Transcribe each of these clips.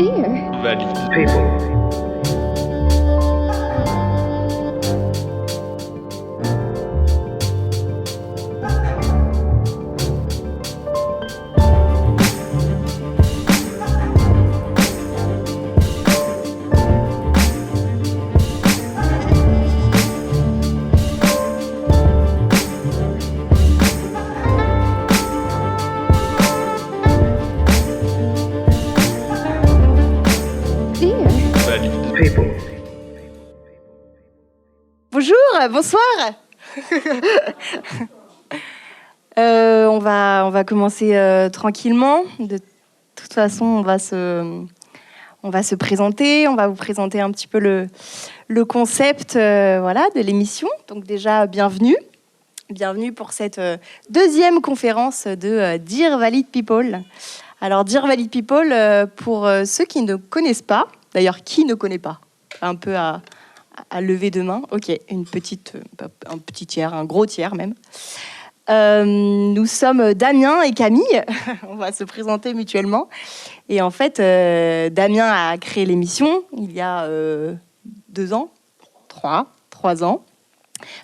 Dear Valid people. Dear People. Bonjour, bonsoir. On va commencer tranquillement. De toute façon, on va se présenter. On va vous présenter un petit peu le concept voilà, de l'émission. Donc déjà, bienvenue. Bienvenue pour cette deuxième conférence de Dear Valid People. Alors, Dear Valid People, pour ceux qui ne connaissent pas, d'ailleurs, qui ne connaît pas? Un peu à lever de main. Ok, un petit tiers, un gros tiers même. Nous sommes Damien et Camille. On va se présenter mutuellement. Et en fait, Damien a créé l'émission il y a 2 ans, 3 ans.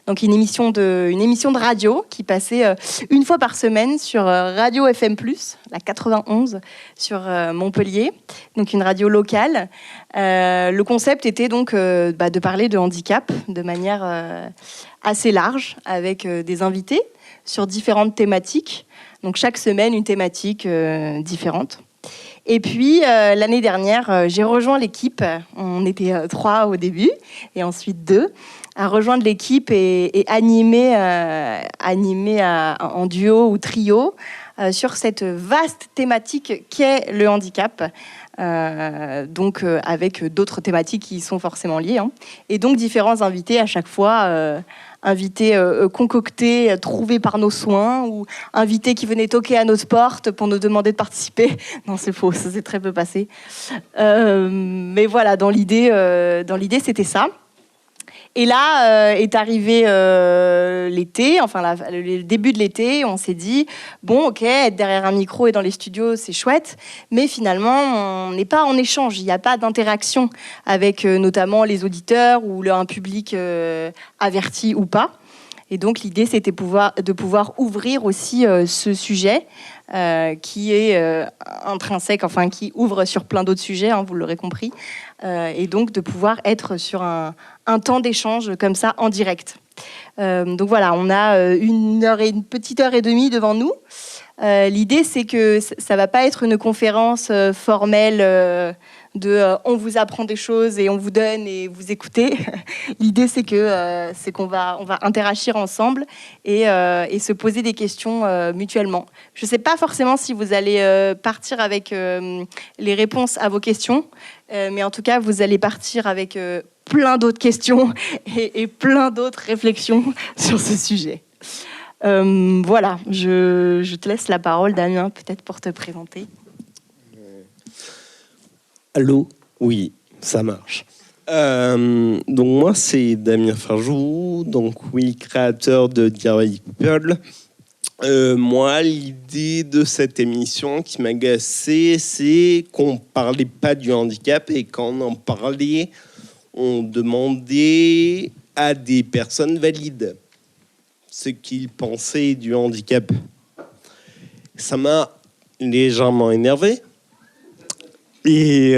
Donc une émission de radio qui passait une fois par semaine sur Radio FM+, la 91 sur Montpellier, donc une radio locale. Le concept était donc de parler de handicap de manière assez large avec des invités sur différentes thématiques. Donc chaque semaine une thématique différente. Et puis l'année dernière, j'ai rejoint l'équipe. On était 3 au début et ensuite 2. À rejoindre l'équipe et animer en duo ou trio sur cette vaste thématique qu'est le handicap, donc avec d'autres thématiques qui sont forcément liées, hein. Et donc différents invités à chaque fois, invités concoctés, trouvés par nos soins, ou invités qui venaient toquer à notre porte pour nous demander de participer. Non, c'est faux, ça s'est très peu passé. Mais voilà, dans l'idée, c'était ça. Et là est arrivé l'été, enfin le début de l'été, on s'est dit, bon ok, être derrière un micro et dans les studios, c'est chouette, mais finalement, on n'est pas en échange, il n'y a pas d'interaction avec notamment les auditeurs ou un public averti ou pas. Et donc l'idée, c'était de pouvoir ouvrir aussi ce sujet qui est intrinsèque, enfin qui ouvre sur plein d'autres sujets, hein, vous l'aurez compris, et donc de pouvoir être sur un temps d'échange comme ça en direct. Donc voilà, on a une petite heure et demie devant nous. L'idée, c'est que ça ne va pas être une conférence formelle on vous apprend des choses et on vous donne et vous écoutez. L'idée, c'est qu'on va interagir ensemble et se poser des questions mutuellement. Je ne sais pas forcément si vous allez partir avec les réponses à vos questions, mais en tout cas, vous allez partir avec plein d'autres questions et plein d'autres réflexions sur ce sujet. Voilà, je te laisse la parole, Damien, peut-être pour te présenter. Allô? Oui, ça marche. Donc moi, c'est Damien Farjou, donc oui, créateur de Dear Valid People. Moi, l'idée de cette émission qui m'agaçait, c'est qu'on ne parlait pas du handicap, et quand on en parlait, on demandait à des personnes valides ce qu'ils pensaient du handicap. Ça m'a légèrement énervé. Et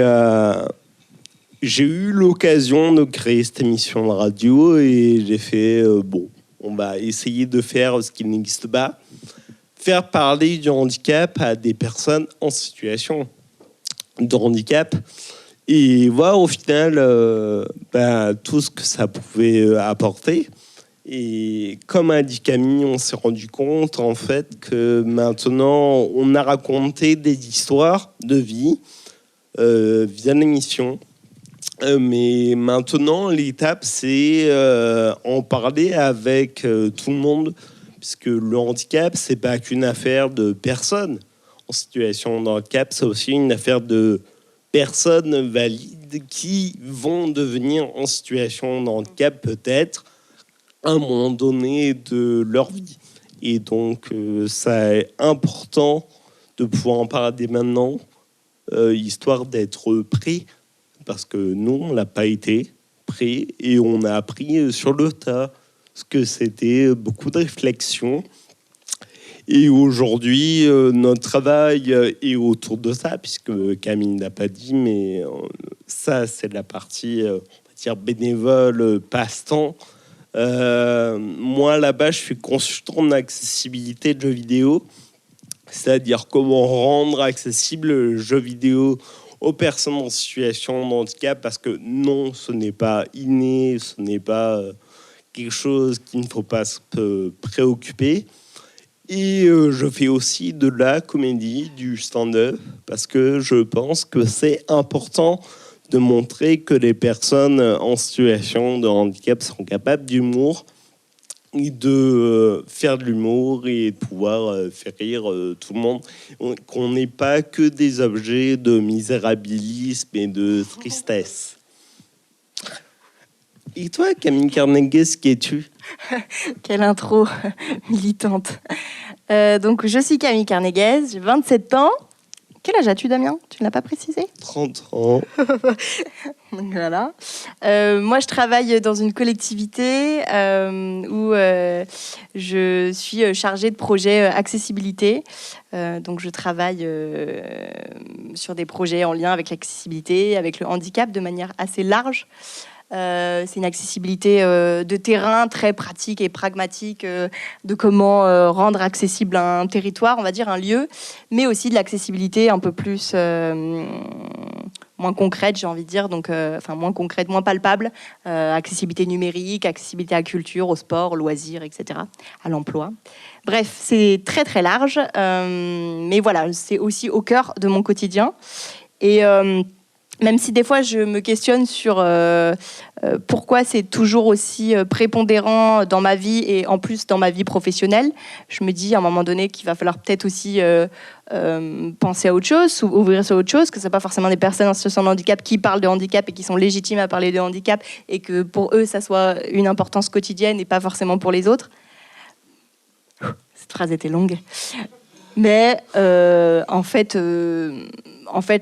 j'ai eu l'occasion de créer cette émission de radio et j'ai fait, on va essayer de faire ce qui n'existe pas, faire parler du handicap à des personnes en situation de handicap et voir au final tout ce que ça pouvait apporter. Et comme a dit Camille, on s'est rendu compte en fait que maintenant on a raconté des histoires de vie via l'émission. Mais maintenant, l'étape, c'est en parler avec tout le monde, puisque le handicap, c'est pas qu'une affaire de personnes en situation de handicap, c'est aussi une affaire de personnes valides qui vont devenir en situation de handicap peut-être à un moment donné de leur vie. Et donc, ça est important de pouvoir en parler maintenant, histoire d'être prêt, parce que nous, on l'a pas été prêt, et on a appris sur le tas, parce que c'était beaucoup de réflexion. Et aujourd'hui, notre travail est autour de ça, puisque Camille n'a pas dit, mais ça, c'est la partie, on va dire, bénévole, passe-temps. Moi, là-bas, je suis consultant en accessibilité de jeux vidéo, c'est-à-dire comment rendre accessible le jeu vidéo aux personnes en situation de handicap, parce que non, ce n'est pas inné, ce n'est pas quelque chose qu'il ne faut pas se préoccuper. Et je fais aussi de la comédie, du stand-up, parce que je pense que c'est important de montrer que les personnes en situation de handicap sont capables d'humour, et de faire de l'humour et de pouvoir faire rire tout le monde. Qu'on n'est pas que des objets de misérabilisme et de tristesse. Et toi, Camille Carnegie, qui es-tu? Quelle intro militante. Donc, je suis Camille Carnegie, j'ai 27 ans. Quel âge as-tu, Damien? Tu ne l'as pas précisé? 30 ans. Donc, voilà. Moi, je travaille dans une collectivité où je suis chargée de projets accessibilité. Donc, je travaille sur des projets en lien avec l'accessibilité, avec le handicap de manière assez large. C'est une accessibilité de terrain très pratique et pragmatique de comment rendre accessible un territoire, on va dire un lieu, mais aussi de l'accessibilité un peu plus moins concrète, j'ai envie de dire, donc moins concrète, moins palpable, accessibilité numérique, accessibilité à la culture, au sport, aux loisirs, etc., à l'emploi. Bref, c'est très très large, mais voilà, c'est aussi au cœur de mon quotidien. Et même si des fois je me questionne sur pourquoi c'est toujours aussi prépondérant dans ma vie et en plus dans ma vie professionnelle, je me dis à un moment donné qu'il va falloir peut-être aussi penser à autre chose, ouvrir sur autre chose, que ce n'est pas forcément des personnes en situation de handicap qui parlent de handicap et qui sont légitimes à parler de handicap et que pour eux ça soit une importance quotidienne et pas forcément pour les autres. Cette phrase était longue. Mais en fait,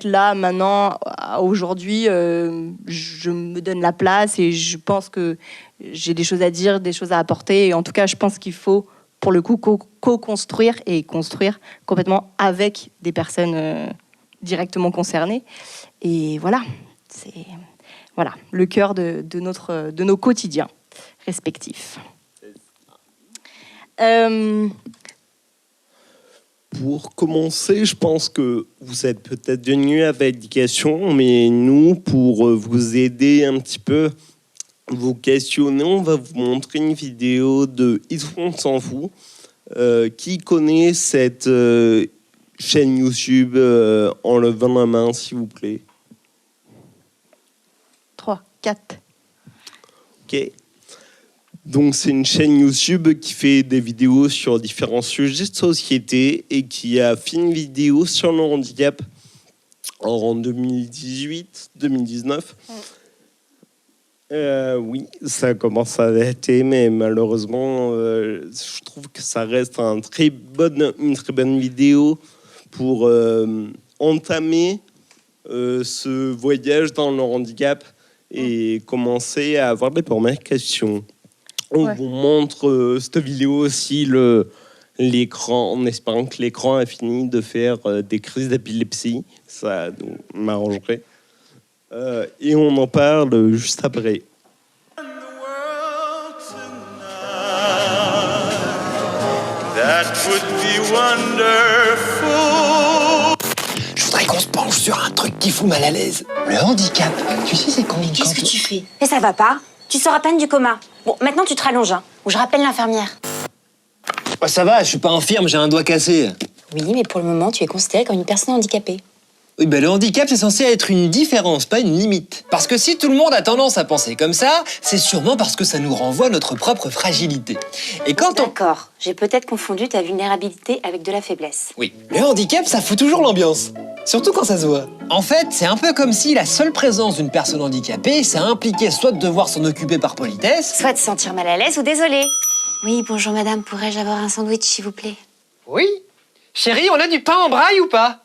là, maintenant, aujourd'hui, je me donne la place et je pense que j'ai des choses à dire, des choses à apporter. Et en tout cas, je pense qu'il faut, pour le coup, co-construire et construire complètement avec des personnes directement concernées. Et voilà, c'est le cœur de nos quotidiens respectifs. Pour commencer, je pense que vous êtes peut-être venus avec éducation, mais nous, pour vous aider un petit peu, vous questionner, on va vous montrer une vidéo de Ils font sans vous. Qui connaît cette chaîne YouTube en levant la main, s'il vous plaît? 3, 4. Ok. Donc, c'est une chaîne YouTube qui fait des vidéos sur différents sujets de société et qui a fait une vidéo sur le handicap en 2018-2019. Oui, ça commence à dater, mais malheureusement, je trouve que ça reste une très bonne vidéo pour entamer ce voyage dans le handicap et commencer à avoir les premières questions. On vous montre cette vidéo aussi, l'écran, en espérant que l'écran a fini de faire des crises d'épilepsie. Ça m'arrangerait. Et on en parle juste après. Je voudrais qu'on se penche sur un truc qui fout mal à l'aise. Le handicap. Tu sais, c'est quand... Qu'est-ce que tu fais? Et ça va pas? Tu sors à peine du coma. Bon, maintenant tu te rallonges, hein, ou je rappelle l'infirmière. Oh, ça va, je suis pas infirme, j'ai un doigt cassé. Oui, mais pour le moment, tu es considérée comme une personne handicapée. Oui, ben le handicap, c'est censé être une différence, pas une limite. Parce que si tout le monde a tendance à penser comme ça, c'est sûrement parce que ça nous renvoie à notre propre fragilité. Et quand on... D'accord, j'ai peut-être confondu ta vulnérabilité avec de la faiblesse. Oui, le handicap, ça fout toujours l'ambiance. Surtout quand ça se voit. En fait, c'est un peu comme si la seule présence d'une personne handicapée, ça impliquait soit de devoir s'en occuper par politesse... Soit de se sentir mal à l'aise ou désolé. Oui, bonjour madame, pourrais-je avoir un sandwich, s'il vous plaît? Oui. Chérie, on a du pain en braille ou pas?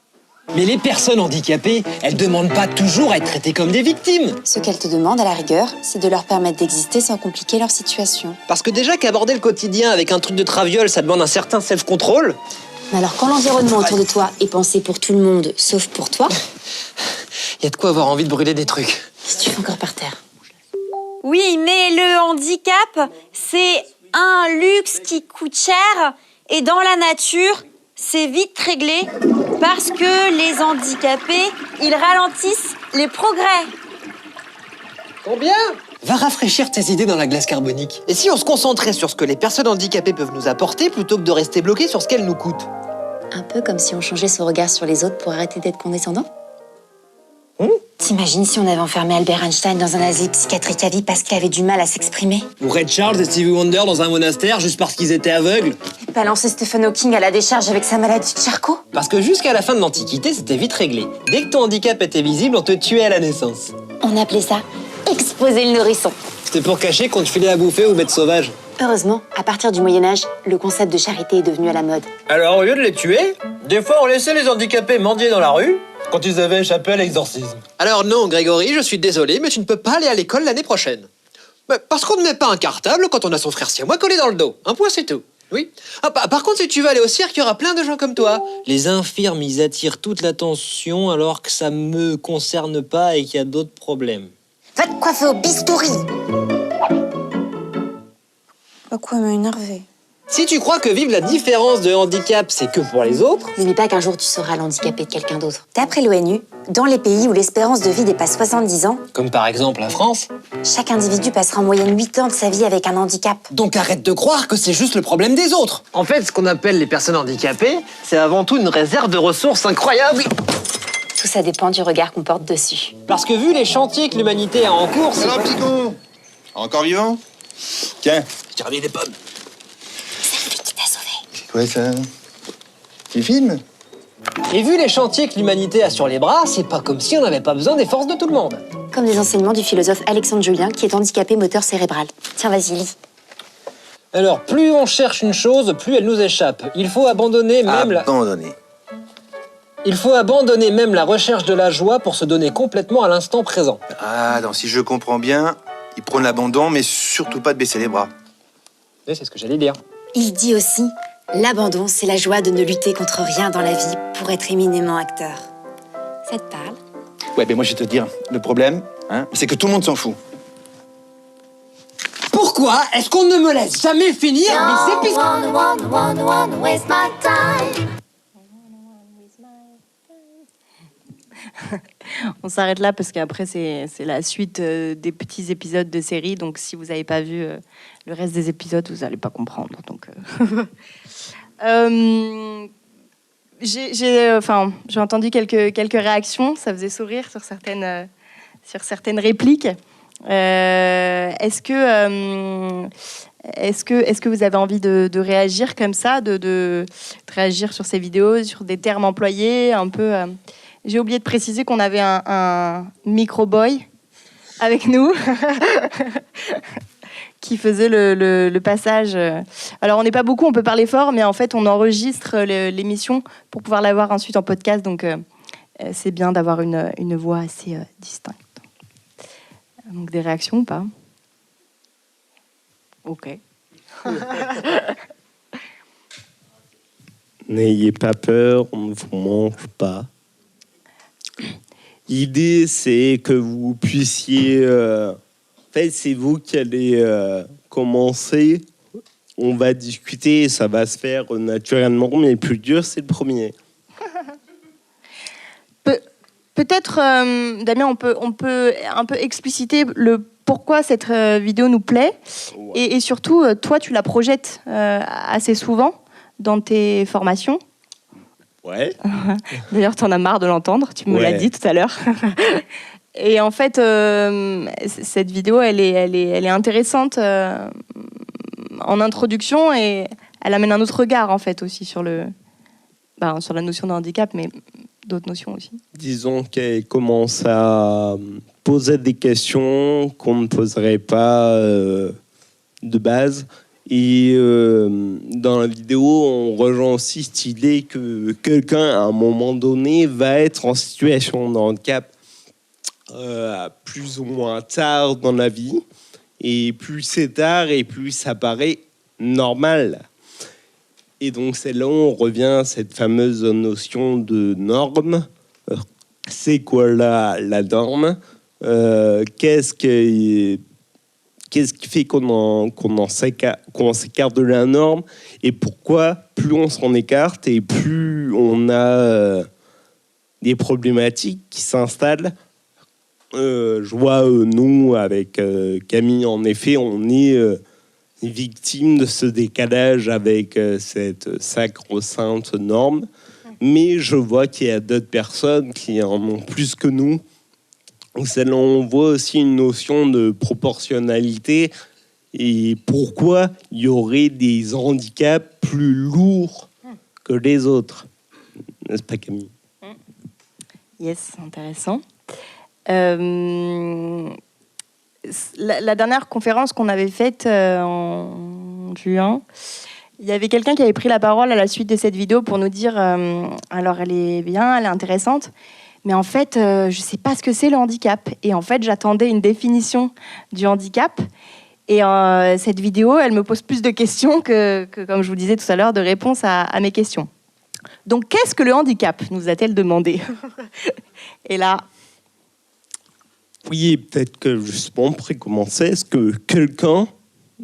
Mais les personnes handicapées, elles demandent pas toujours à être traitées comme des victimes. Ce qu'elles te demandent, à la rigueur, c'est de leur permettre d'exister sans compliquer leur situation. Parce que déjà qu'aborder le quotidien avec un truc de traviole, ça demande un certain self-control. Mais alors, quand l'environnement autour de toi est pensé pour tout le monde, sauf pour toi, Y a de quoi avoir envie de brûler des trucs. qu'est-ce que tu fais encore par terre? Oui, mais le handicap, c'est un luxe qui coûte cher et dans la nature, c'est vite réglé parce que les handicapés, ils ralentissent les progrès. Combien? Va rafraîchir tes idées dans la glace carbonique. Et si on se concentrait sur ce que les personnes handicapées peuvent nous apporter plutôt que de rester bloqués sur ce qu'elles nous coûtent? Un peu comme si on changeait son regard sur les autres pour arrêter d'être condescendant. T'imagines si on avait enfermé Albert Einstein dans un asile psychiatrique à vie parce qu'il avait du mal à s'exprimer? Ou Ray Charles et Stevie Wonder dans un monastère juste parce qu'ils étaient aveugles? Balancer Stephen Hawking à la décharge avec sa maladie de Charcot? Parce que jusqu'à la fin de l'Antiquité, c'était vite réglé. Dès que ton handicap était visible, on te tuait à la naissance. On appelait ça exposer le nourrisson. C'était pour cacher qu'on te filait à bouffer ou bête sauvage. Heureusement, à partir du Moyen-Âge, le concept de charité est devenu à la mode. Alors, au lieu de les tuer, des fois on laissait les handicapés mendier dans la rue quand ils avaient échappé à l'exorcisme. Alors non, Grégory, je suis désolé, mais tu ne peux pas aller à l'école l'année prochaine. Parce qu'on ne met pas un cartable quand on a son frère siamois collé dans le dos. Un point, c'est tout. Oui. Ah, par contre, si tu veux aller au cirque, il y aura plein de gens comme toi. Les infirmes, ils attirent toute l'attention alors que ça me concerne pas et qu'il y a d'autres problèmes. Va te coiffer au bistouri. À quoi m'a énervé? Si tu crois que vivre la différence de handicap, c'est que pour les autres... N'oublie pas qu'un jour tu seras l'handicapé de quelqu'un d'autre. D'après l'ONU, dans les pays où l'espérance de vie dépasse 70 ans, Comme par exemple la France. chaque individu passera en moyenne 8 ans de sa vie avec un handicap. Donc arrête de croire que c'est juste le problème des autres. En fait, ce qu'on appelle les personnes handicapées, c'est avant tout une réserve de ressources incroyable. Tout ça dépend du regard qu'on porte dessus. Parce que vu les chantiers que l'humanité a en cours, c'est... Alors, petit con, encore vivant? Tiens, Je t'ai ramené des pommes. Qui t'a sauvé? c'est quoi ça? Tu filmes? Et vu les chantiers que l'humanité a sur les bras, c'est pas comme si on n'avait pas besoin des forces de tout le monde. Comme des enseignements du philosophe Alexandre Julien, qui est handicapé moteur cérébral. Tiens, vas-y, lis. Alors, plus on cherche une chose, plus elle nous échappe. Il faut abandonner même Abandonné. Il faut abandonner même la recherche de la joie pour se donner complètement à l'instant présent. Ah, donc si je comprends bien, il prône l'abandon, mais surtout pas de baisser les bras. Et c'est ce que j'allais dire. Il dit aussi, l'abandon, c'est la joie de ne lutter contre rien dans la vie pour être éminemment acteur. Ça te parle? Ouais, ben moi je vais te dire, le problème, c'est que tout le monde s'en fout. Pourquoi est-ce qu'on ne me laisse jamais finir mes épisodes? On s'arrête là parce qu'après, c'est la suite des petits épisodes de série. Donc, si vous n'avez pas vu le reste des épisodes, vous n'allez pas comprendre. Donc, j'ai entendu quelques réactions. Ça faisait sourire sur certaines répliques. Est-ce que vous avez envie de réagir comme ça, de réagir sur ces vidéos, sur des termes employés un peu J'ai oublié de préciser qu'on avait un micro-boy avec nous qui faisait le passage. Alors, on n'est pas beaucoup, on peut parler fort, mais en fait, on enregistre l'émission pour pouvoir la voir ensuite en podcast. Donc, c'est bien d'avoir une voix assez distincte. Donc, des réactions ou pas? Ok. N'ayez pas peur, on ne vous mange pas. L'idée, c'est que vous puissiez... En fait, c'est vous qui allez commencer. On va discuter, ça va se faire naturellement, mais le plus dur, c'est le premier. Peut-être, Damien, on peut un peu expliciter pourquoi cette vidéo nous plaît. Ouais. Et surtout, toi, tu la projettes assez souvent dans tes formations. Ouais. D'ailleurs, tu en as marre de l'entendre, tu me l'as dit tout à l'heure. Et en fait, cette vidéo, elle est intéressante en introduction et elle amène un autre regard, en fait, aussi sur la notion de handicap, mais d'autres notions aussi. Disons qu'elle commence à poser des questions qu'on ne poserait pas de base. Et dans la vidéo, on rejoint aussi cette idée que quelqu'un, à un moment donné, va être en situation de handicap plus ou moins tard dans la vie. Et plus c'est tard, et plus ça paraît normal. Et donc, c'est là où on revient à cette fameuse notion de norme. C'est quoi la norme? Qu'est-ce qui fait qu'on s'écarte de la norme? Et pourquoi plus on s'en écarte et plus on a des problématiques qui s'installent? Je vois, nous, avec Camille, en effet, on est victime de ce décalage avec cette sacro-sainte norme. Mais je vois qu'il y a d'autres personnes qui en ont plus que nous. On voit aussi une notion de proportionnalité et pourquoi il y aurait des handicaps plus lourds que les autres. N'est-ce pas, Camille? Yes, intéressant. La dernière conférence qu'on avait faite en juin, il y avait quelqu'un qui avait pris la parole à la suite de cette vidéo pour nous dire alors elle est bien, elle est intéressante, mais en fait je ne sais pas ce que c'est le handicap. Et en fait j'attendais une définition du handicap. Et cette vidéo, elle me pose plus de questions que, comme je vous disais tout à l'heure, de réponses à mes questions. Donc qu'est-ce que le handicap, nous a-t-elle demandé. Et là... Oui, peut-être que justement, pour commencer, est-ce que quelqu'un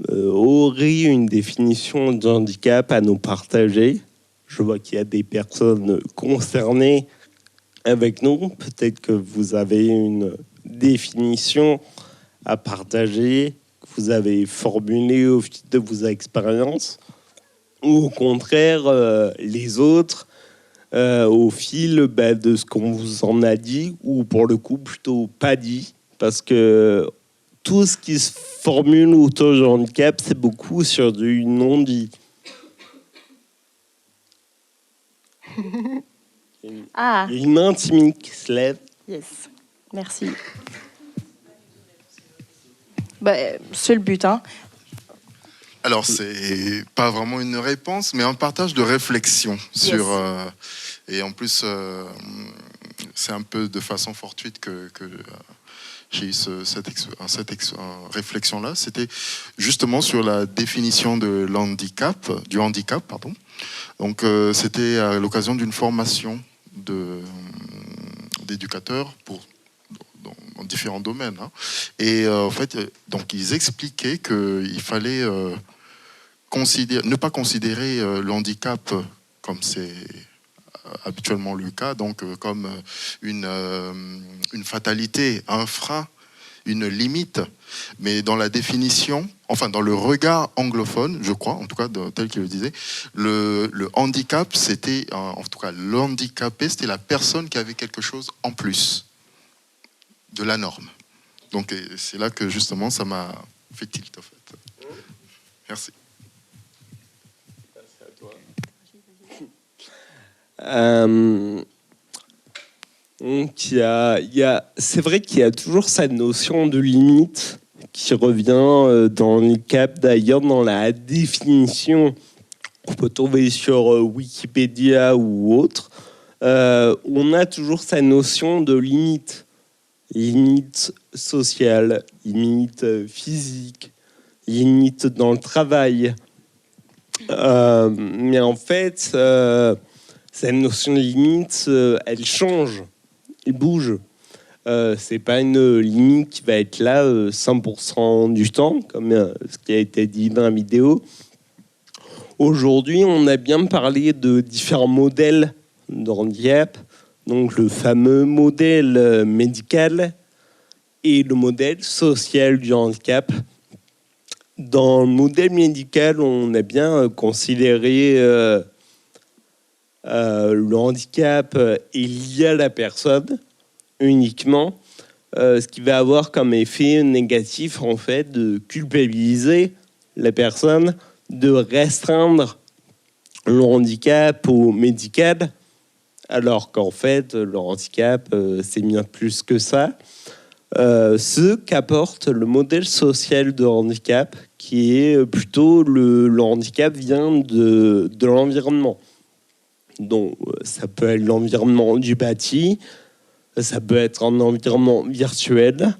aurait une définition de handicap à nous partager? Je vois qu'il y a des personnes concernées avec nous. Peut-être que vous avez une définition à partager, que vous avez formulée au fil de vos expériences, ou au contraire, les autres, au fil de ce qu'on vous en a dit, ou pour le coup plutôt pas dit, parce que tout ce qui se formule autour du handicap, c'est beaucoup sur du non-dit. Il y a une main timide qui se lève. Yes, merci. C'est le but, hein. Alors, c'est pas vraiment une réponse, mais un partage de réflexion sur... et en plus, c'est un peu de façon fortuite que j'ai eu cette réflexion-là. C'était justement sur la définition de du handicap. Pardon. Donc, c'était à l'occasion d'une formation d'éducateurs dans différents domaines. Hein. Et en fait, donc, ils expliquaient qu'il fallait ne pas considérer le handicap comme c'est habituellement le cas, donc comme une fatalité, un frein, une limite, mais dans la définition, enfin dans le regard anglophone, je crois, en tout cas tel qu'il le disait, le handicap, c'était, en tout cas l'handicapé, c'était la personne qui avait quelque chose en plus de la norme. Donc c'est là que justement ça m'a fait tilt en fait. Merci. C'est vrai qu'il y a toujours cette notion de limite qui revient dans le handicap. D'ailleurs, dans la définition qu'on peut trouver sur Wikipédia ou autre, on a toujours cette notion de limite. Limite sociale, limite physique, limite dans le travail. Mais en fait... cette notion de limite, elle change, elle bouge. C'est pas une limite qui va être là 100% du temps, comme ce qui a été dit dans la vidéo. Aujourd'hui, on a bien parlé de différents modèles de handicap, donc le fameux modèle médical et le modèle social du handicap. Dans le modèle médical, on a bien considéré... le handicap est lié à la personne uniquement, ce qui va avoir comme effet négatif en fait de culpabiliser la personne, de restreindre le handicap au médical, alors qu'en fait le handicap c'est bien plus que ça. ce qu'apporte le modèle social de handicap, qui est plutôt le handicap vient de l'environnement. Donc, ça peut être l'environnement du bâti, ça peut être un environnement virtuel,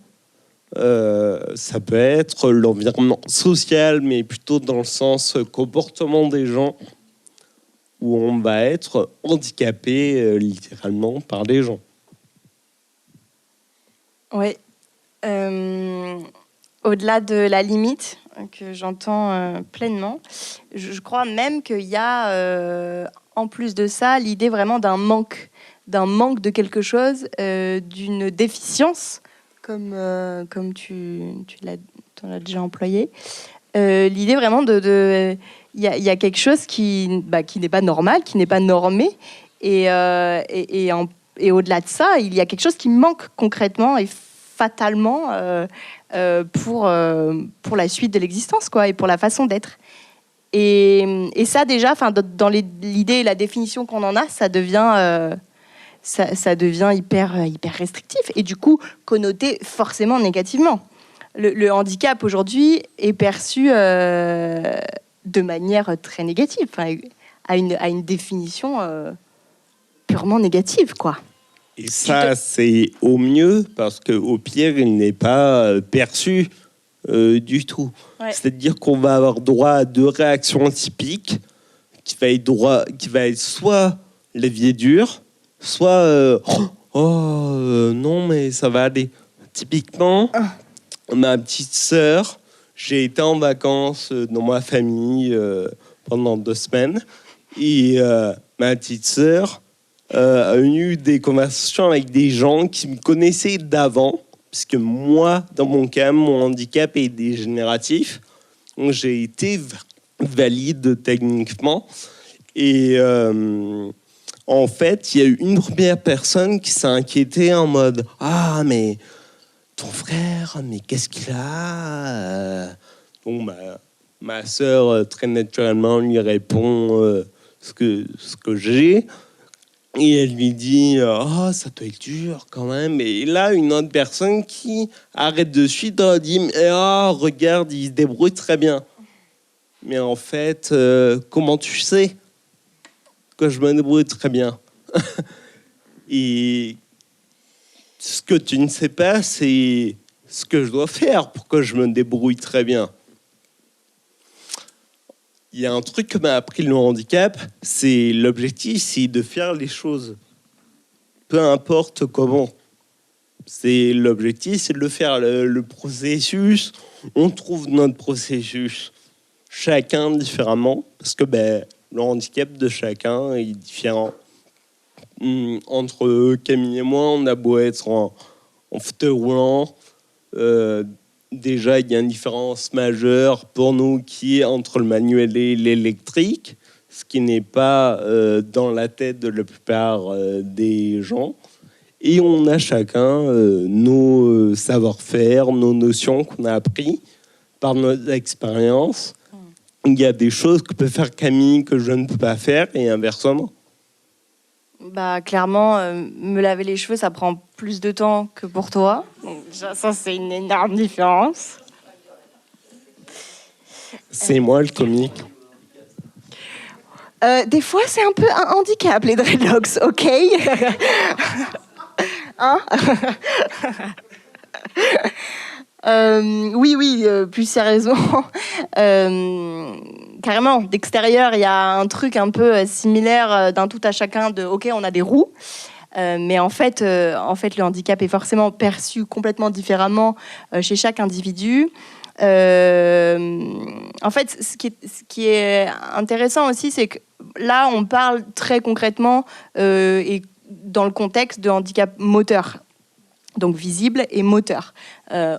ça peut être l'environnement social, mais plutôt dans le sens comportement des gens, où on va être handicapé littéralement par les gens. Oui. Au-delà de la limite, que j'entends pleinement, je crois même qu'il y a, en plus de ça, l'idée vraiment d'un manque de quelque chose, d'une déficience, comme tu t'en as déjà employé. L'idée vraiment il y a quelque chose qui n'est pas normal, qui n'est pas normé, et au-delà de ça, il y a quelque chose qui manque concrètement et fatalement pour la suite de l'existence, quoi, et pour la façon d'être. Et ça déjà, dans l'idée et la définition qu'on en a, ça devient hyper restrictif et du coup connoté forcément négativement. Le handicap aujourd'hui est perçu de manière très négative, à une définition purement négative, quoi. Et ça, c'est au mieux, parce qu'au pire, il n'est pas perçu du tout. Ouais. C'est-à-dire qu'on va avoir droit à deux réactions typiques, qui va être soit la vie est dure, soit non, mais ça va aller. Typiquement, ma petite sœur, j'ai été en vacances dans ma famille pendant 2 semaines, et ma petite sœur a eu des conversations avec des gens qui me connaissaient d'avant, puisque moi, dans mon cas, mon handicap est dégénératif, donc j'ai été valide techniquement, et en fait, il y a eu une première personne qui s'est inquiétée en mode « Ah, mais ton frère, mais qu'est-ce qu'il a ?» Bon, ma sœur, très naturellement, lui répond ce que j'ai. Et elle lui dit « Oh, ça doit être dur quand même. » Et là, une autre personne qui arrête de suite dit « Oh, regarde, il se débrouille très bien. » Mais en fait, comment tu sais que je me débrouille très bien? Et ce que tu ne sais pas, c'est ce que je dois faire pour que je me débrouille très bien. Il y a un truc que m'a appris le handicap, c'est l'objectif, c'est de faire les choses. Peu importe comment. C'est l'objectif, c'est de le faire. Le processus, on trouve notre processus. Chacun différemment, parce que le handicap de chacun est différent. Entre Camille et moi, on a beau être en fauteuil roulant, déjà il y a une différence majeure pour nous qui est entre le manuel et l'électrique, ce qui n'est pas dans la tête de la plupart des gens. Et on a chacun nos savoir-faire, nos notions qu'on a appris par notre expérience. Il y a des choses que peut faire Camille que je ne peux pas faire et inversement. Clairement, me laver les cheveux, ça prend plus de temps que pour toi. Donc, ça, c'est une énorme différence. C'est moi le comique. Des fois, c'est un peu un handicap, les dreadlocks, ok? Hein? Oui, plus sérieusement, carrément, d'extérieur, il y a un truc un peu similaire d'un tout à chacun de « ok, on a des roues », mais en fait, le handicap est forcément perçu complètement différemment chez chaque individu. En fait, ce qui est intéressant aussi, c'est que là, on parle très concrètement et dans le contexte de handicap moteur. Donc visible et moteur.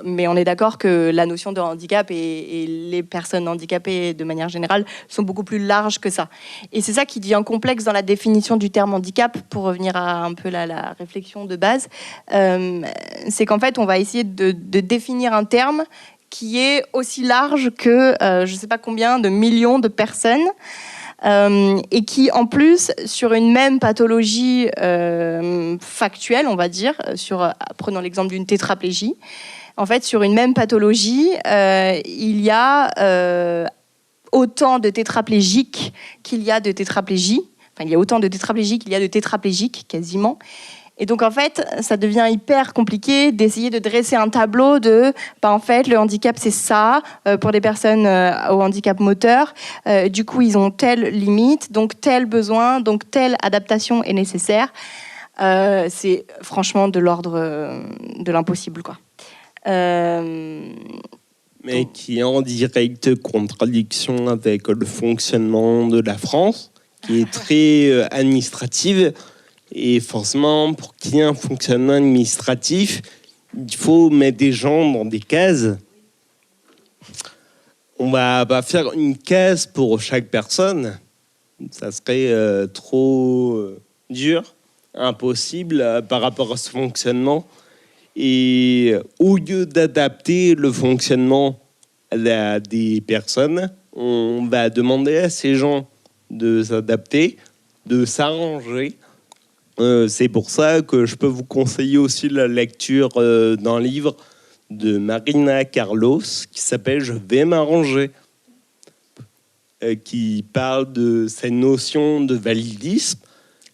Mais on est d'accord que la notion de handicap et les personnes handicapées de manière générale sont beaucoup plus larges que ça. Et c'est ça qui devient complexe dans la définition du terme handicap, pour revenir à un peu la réflexion de base. C'est qu'en fait, on va essayer de définir un terme qui est aussi large que je ne sais pas combien de millions de personnes. et qui, en plus, sur une même pathologie factuelle, on va dire, prenons l'exemple d'une tétraplégie, en fait, sur une même pathologie, il y a autant de tétraplégiques qu'il y a de tétraplégies. Enfin, il y a autant de tétraplégies qu'il y a de tétraplégiques, quasiment. Et donc, en fait, ça devient hyper compliqué d'essayer de dresser un tableau de, en fait, le handicap, c'est ça, pour les personnes au handicap moteur. Du coup, ils ont telle limite, donc tel besoin, donc telle adaptation est nécessaire. C'est franchement de l'ordre de l'impossible, quoi. Mais qui est en directe contradiction avec le fonctionnement de la France, qui est très administrative. Et forcément, pour qu'il y ait un fonctionnement administratif, il faut mettre des gens dans des cases. On va pas faire une case pour chaque personne. Ça serait trop dur, impossible par rapport à ce fonctionnement. Et au lieu d'adapter le fonctionnement à des personnes, on va demander à ces gens de s'adapter, de s'arranger. C'est pour ça que je peux vous conseiller aussi la lecture d'un livre de Marina Carlos qui s'appelle « Je vais m'arranger », qui parle de cette notion de validisme,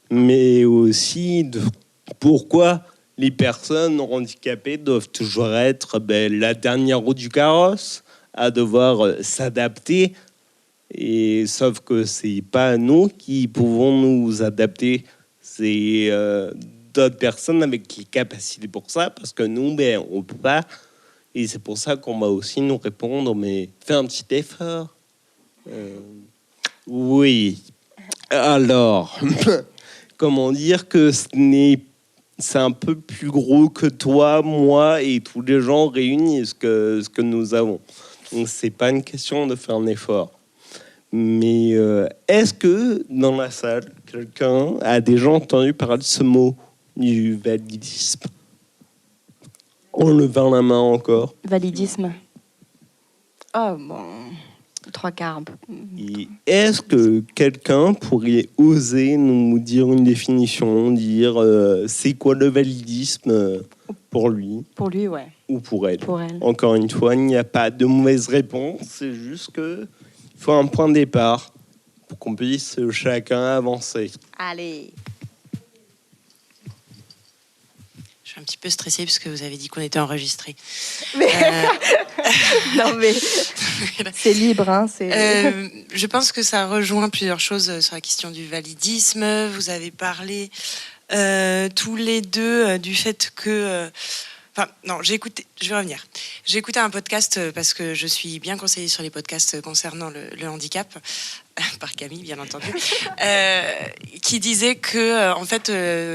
mais aussi de pourquoi les personnes handicapées doivent toujours être la dernière roue du carrosse, à devoir s'adapter. Et sauf que c'est pas nous qui pouvons nous adapter, c'est d'autres personnes avec les capacités pour ça, parce que nous, on peut pas. Et c'est pour ça qu'on va aussi nous répondre, mais fais un petit effort. Oui. Alors, comment dire que c'est un peu plus gros que toi, moi et tous les gens réunis, ce que nous avons. Donc, c'est pas une question de faire un effort. Mais est-ce que dans la salle, quelqu'un a déjà entendu parler de ce mot du validisme? En levant la main encore. Validisme. Ah bon, 3/4. Et est-ce que quelqu'un pourrait oser nous dire une définition, dire c'est quoi le validisme pour lui? Pour lui, ouais. Ou pour elle. Pour elle. Encore une fois, il n'y a pas de mauvaise réponse, c'est juste que il faut un point de départ pour qu'on puisse chacun avancer. Allez. Je suis un petit peu stressée parce que vous avez dit qu'on était enregistré. Mais... non mais c'est libre, hein. Je pense que ça rejoint plusieurs choses sur la question du validisme. Vous avez parlé tous les deux du fait que... Enfin, non, je vais revenir. J'ai écouté un podcast parce que je suis bien conseillée sur les podcasts concernant le handicap, par Camille, bien entendu, qui disait que, en fait,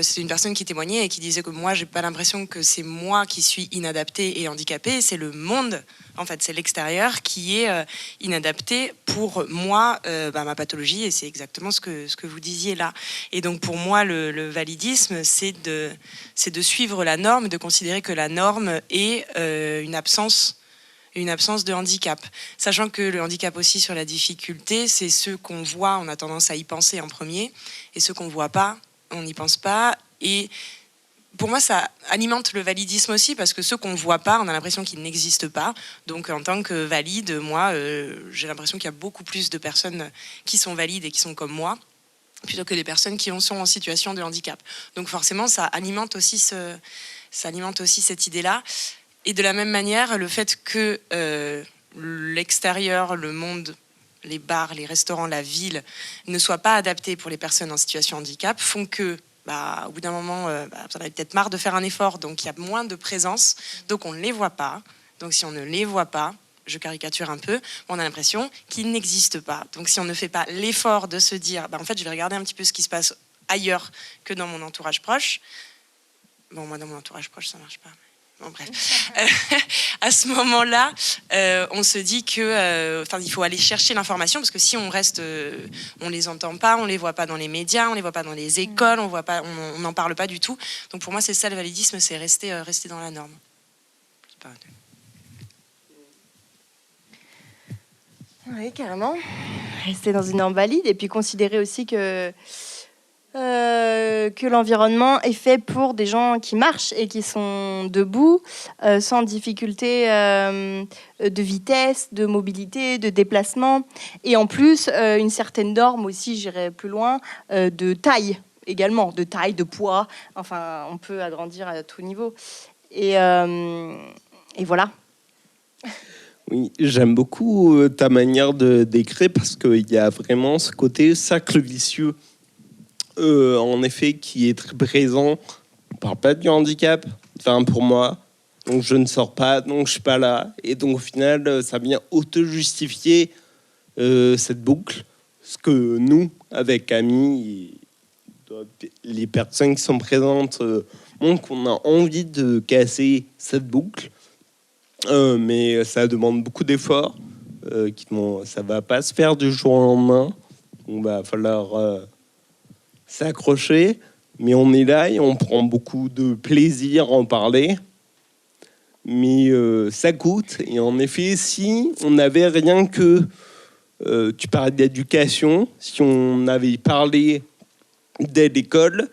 c'est une personne qui témoignait et qui disait que moi, j'ai pas l'impression que c'est moi qui suis inadaptée et handicapée, c'est le monde, en fait, c'est l'extérieur qui est inadapté pour moi, ma pathologie, et c'est exactement ce que vous disiez là. Et donc, pour moi, le validisme, c'est de suivre la norme, de considérer que la norme est une absence de handicap. Sachant que le handicap aussi sur la difficulté, c'est ce qu'on voit, on a tendance à y penser en premier, et ce qu'on ne voit pas, on n'y pense pas. Et pour moi, ça alimente le validisme aussi, parce que ce qu'on ne voit pas, on a l'impression qu'il n'existe pas. Donc en tant que valide, moi, j'ai l'impression qu'il y a beaucoup plus de personnes qui sont valides et qui sont comme moi, plutôt que des personnes qui sont en situation de handicap. Donc forcément, ça alimente aussi cette idée-là. Et de la même manière, le fait que l'extérieur, le monde, les bars, les restaurants, la ville ne soient pas adaptés pour les personnes en situation de handicap font que, au bout d'un moment, vous en avez peut-être marre de faire un effort, donc il y a moins de présence, donc on ne les voit pas. Donc si on ne les voit pas, je caricature un peu, on a l'impression qu'ils n'existent pas. Donc si on ne fait pas l'effort de se dire, en fait, je vais regarder un petit peu ce qui se passe ailleurs que dans mon entourage proche. Bon, moi, dans mon entourage proche, ça ne marche pas. Bon, bref. À ce moment-là, on se dit que, il faut aller chercher l'information, parce que si on reste, on les entend pas, on les voit pas dans les médias, on les voit pas dans les écoles, on n'en parle pas du tout. Donc pour moi, c'est ça le validisme, c'est rester dans la norme. Oui, carrément. Rester dans une norme valide et puis considérer aussi que l'environnement est fait pour des gens qui marchent et qui sont debout, sans difficulté de vitesse, de mobilité, de déplacement. Et en plus, une certaine norme aussi, j'irai plus loin, de taille également, de taille, de poids. Enfin, on peut agrandir à tout niveau. Et voilà. Oui, j'aime beaucoup ta manière de décrire parce qu'il y a vraiment ce côté cercle vicieux, en effet, qui est très présent. On ne parle pas du handicap, enfin pour moi, donc je ne sors pas, donc je ne suis pas là. Et donc au final, ça vient auto-justifier cette boucle, ce que nous, avec Camille, et les personnes qui sont présentes, montrent qu'on a envie de casser cette boucle. Mais ça demande beaucoup d'efforts. Ça va pas se faire du jour au lendemain. Donc, va falloir s'accrocher. Mais on est là et on prend beaucoup de plaisir à en parler. Mais ça coûte. Et en effet, si on n'avait rien que... tu parlais d'éducation. Si on avait parlé d'aide école,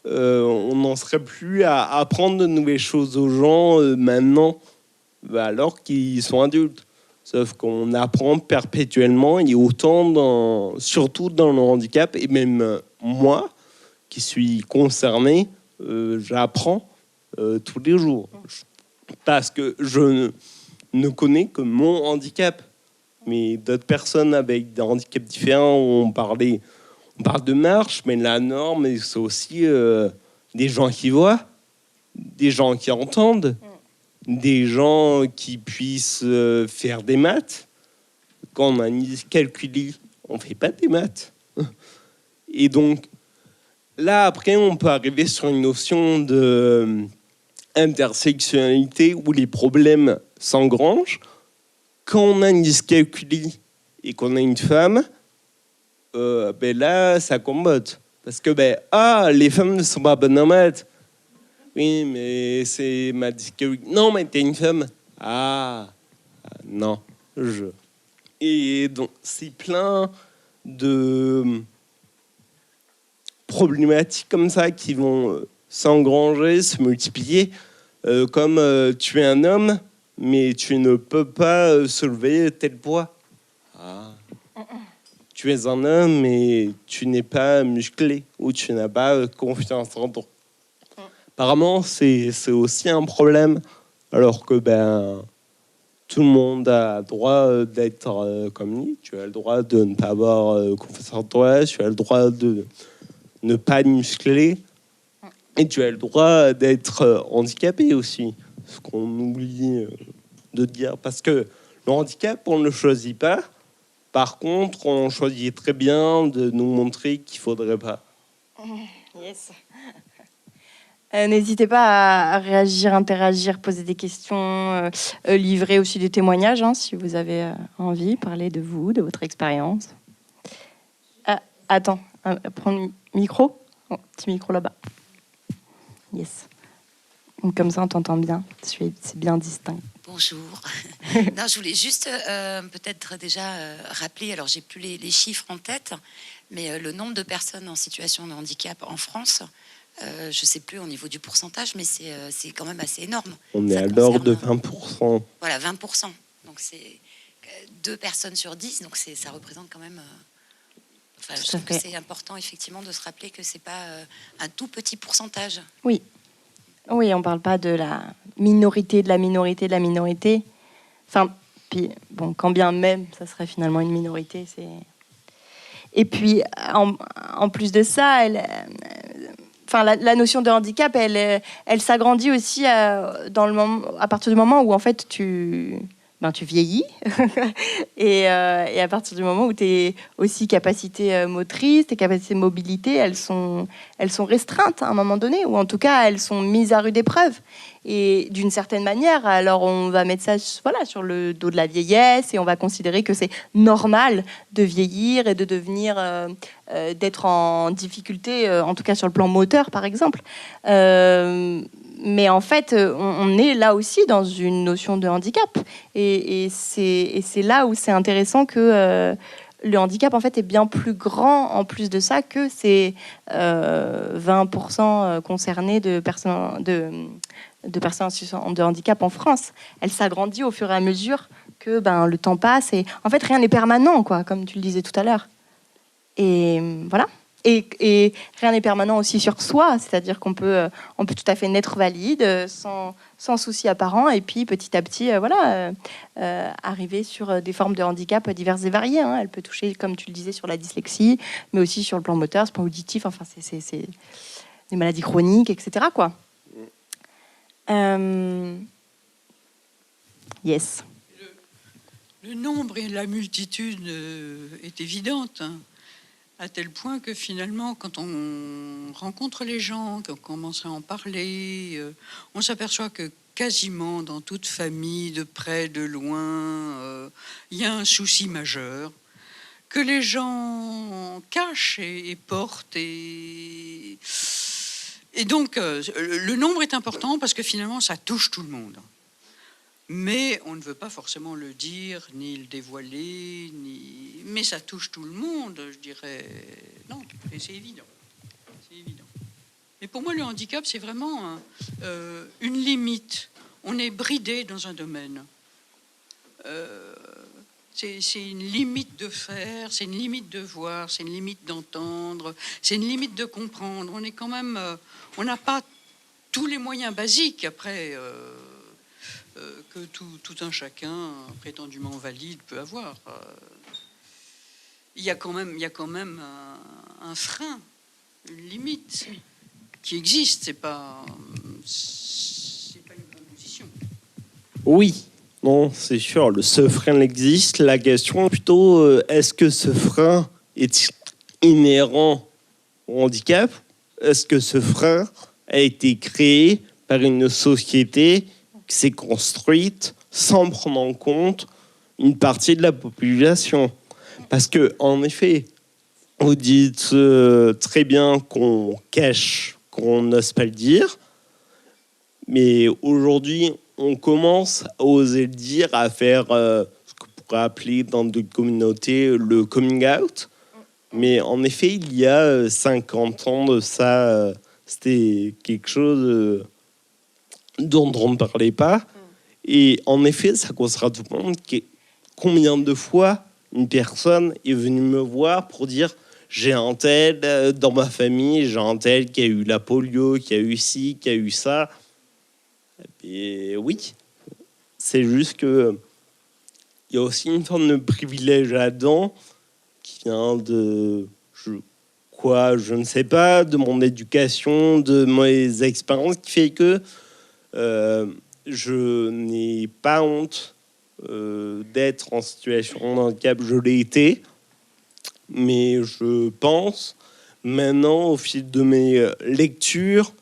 on n'en serait plus à apprendre de nouvelles choses aux gens maintenant, alors qu'ils sont adultes. Sauf qu'on apprend perpétuellement et autant, surtout dans le handicap. Et même moi, qui suis concerné, j'apprends tous les jours. Parce que je ne connais que mon handicap. Mais d'autres personnes avec des handicaps différents, on parle de marche, mais la norme, c'est aussi des gens qui voient, des gens qui entendent, des gens qui puissent faire des maths. Quand on a une dyscalculie, on ne fait pas des maths. Et donc, là, après, on peut arriver sur une notion d'intersectionnalité où les problèmes s'engrangent. Quand on a une dyscalculie et qu'on a une femme, là, ça combotte. Parce que, les femmes ne sont pas bonnes en maths. Oui, mais c'est ma dyscalculie. Non, mais t'es une femme. Non, Et donc, c'est plein de problématiques comme ça qui vont s'engranger, se multiplier. Comme tu es un homme, mais tu ne peux pas soulever tel poids. Tu es un homme, mais tu n'es pas musclé ou tu n'as pas confiance en toi. Apparemment, c'est aussi un problème, alors que tout le monde a le droit d'être comme lui. Tu as le droit de ne pas avoir confiance en toi, tu as le droit de ne pas être musclé, et tu as le droit d'être handicapé aussi. Ce qu'on oublie de dire, parce que le handicap, on ne le choisit pas. Par contre, on choisit très bien de nous montrer qu'il ne faudrait pas. Yes. N'hésitez pas à réagir, interagir, poser des questions, livrer aussi des témoignages, si vous avez envie, parler de vous, de votre expérience. Attends, prends le micro. Petit micro là-bas. Yes. Donc, comme ça, on t'entend bien. C'est bien distinct. Bonjour. Non, je voulais juste peut-être déjà rappeler, alors j'ai plus les chiffres en tête, mais le nombre de personnes en situation de handicap en France, je ne sais plus au niveau du pourcentage, mais c'est quand même assez énorme. On est à l'ordre de 20%. Voilà, 20%. Donc c'est 2 personnes sur 10, donc ça représente quand même... je trouve que c'est important effectivement de se rappeler que c'est pas un tout petit pourcentage. Oui, on ne parle pas de la minorité, de la minorité, de la minorité. Enfin, puis, quand bien même, ça serait finalement une minorité. Et puis, en plus de ça, la notion de handicap, elle s'agrandit aussi à partir du moment où, en fait, tu vieillis. et à partir du moment où tu es aussi capacité motrice, tes capacités de mobilité, elles sont restreintes à un moment donné, ou en tout cas, elles sont mises à rude épreuve. Et d'une certaine manière, alors on va mettre ça sur le dos de la vieillesse et on va considérer que c'est normal de vieillir et de devenir, d'être en difficulté, en tout cas sur le plan moteur, par exemple. Mais en fait, on est là aussi dans une notion de handicap. Et c'est là où c'est intéressant que le handicap, en fait, est bien plus grand, en plus de ça, que ces 20% concernés de personnes en situation de handicap en France. Elle s'agrandit au fur et à mesure que le temps passe. Et en fait, rien n'est permanent, quoi, comme tu le disais tout à l'heure. Et voilà. Et rien n'est permanent aussi sur soi, c'est-à-dire qu'on peut tout à fait naître valide, sans souci apparent, et puis petit à petit, arriver sur des formes de handicap diverses et variées. Hein. Elle peut toucher, comme tu le disais, sur la dyslexie, mais aussi sur le plan moteur, sur le plan auditif, enfin, c'est des maladies chroniques, etc., quoi. Yes. Le nombre et la multitude est évidente, hein. À tel point que finalement, quand on rencontre les gens, qu'on commence à en parler, on s'aperçoit que quasiment dans toute famille, de près, de loin, il y a un souci majeur que les gens cachent et portent. Et donc, le nombre est important parce que finalement, ça touche tout le monde. Mais on ne veut pas forcément le dire, ni le dévoiler, mais ça touche tout le monde, je dirais. Non, et c'est évident. C'est évident. Mais pour moi, le handicap, c'est vraiment une limite. On est bridé dans un domaine. C'est une limite de faire, c'est une limite de voir, c'est une limite d'entendre, c'est une limite de comprendre. On est quand même... on n'a pas tous les moyens basiques, après... que tout un chacun prétendument valide peut avoir. Il y a quand même un frein, une limite qui existe. C'est pas une proposition. Oui, non, c'est sûr, ce frein existe. La question est plutôt, est-ce que ce frein est inhérent au handicap? Est-ce que ce frein a été créé par une société qui s'est construite sans prendre en compte une partie de la population? Parce que, en effet, vous dites très bien qu'on cache, qu'on n'ose pas le dire, mais aujourd'hui, on commence à oser le dire, à faire ce qu'on pourrait appeler dans d'autres communautés le coming out. Mais en effet, il y a 50 ans de ça, c'était quelque chose dont on ne parlait pas. Et en effet, ça concerne tout le monde. Combien de fois une personne est venue me voir pour dire « j'ai un tel dans ma famille, j'ai un tel qui a eu la polio, qui a eu ci, qui a eu ça ». Et oui, c'est juste que il y a aussi une forme de privilège là-dedans qui vient de... je ne sais pas, de mon éducation, de mes expériences, qui fait que je n'ai pas honte d'être en situation de handicap. Je l'ai été, mais je pense maintenant, au fil de mes lectures,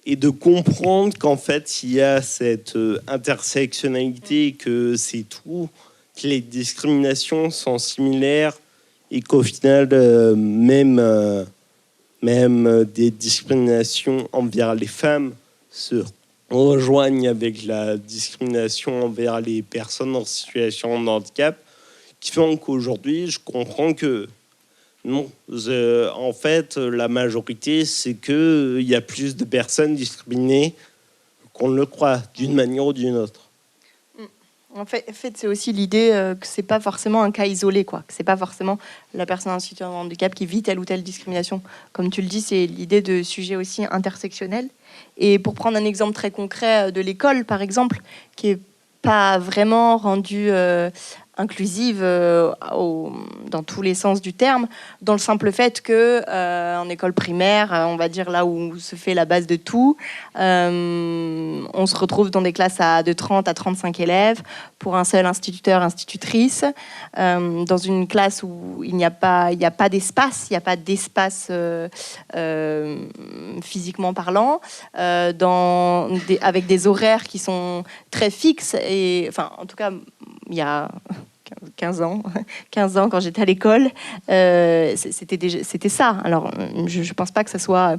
et de comprendre qu'en fait, il y a cette intersectionnalité, que c'est tout, que les discriminations sont similaires et qu'au final, même des discriminations envers les femmes se rejoignent avec la discrimination envers les personnes en situation de handicap, qui font qu'aujourd'hui, je comprends que non, en fait, la majorité, c'est qu'il y a plus de personnes discriminées qu'on ne le croit, d'une manière ou d'une autre. En fait, c'est aussi l'idée que c'est pas forcément un cas isolé, quoi. Que c'est pas forcément la personne en situation de handicap qui vit telle ou telle discrimination. Comme tu le dis, c'est l'idée de sujet aussi intersectionnel. Et pour prendre un exemple très concret de l'école, par exemple, qui est pas vraiment rendue inclusive dans tous les sens du terme, dans le simple fait que en école primaire, on va dire là où se fait la base de tout, on se retrouve dans des classes de 30 à 35 élèves pour un seul instituteur, institutrice, dans une classe où il n'y a pas d'espace, physiquement parlant, avec des horaires qui sont très fixes, et enfin en tout cas il y a 15 ans quand j'étais à l'école, c'était ça. Alors, je ne pense pas que ça soit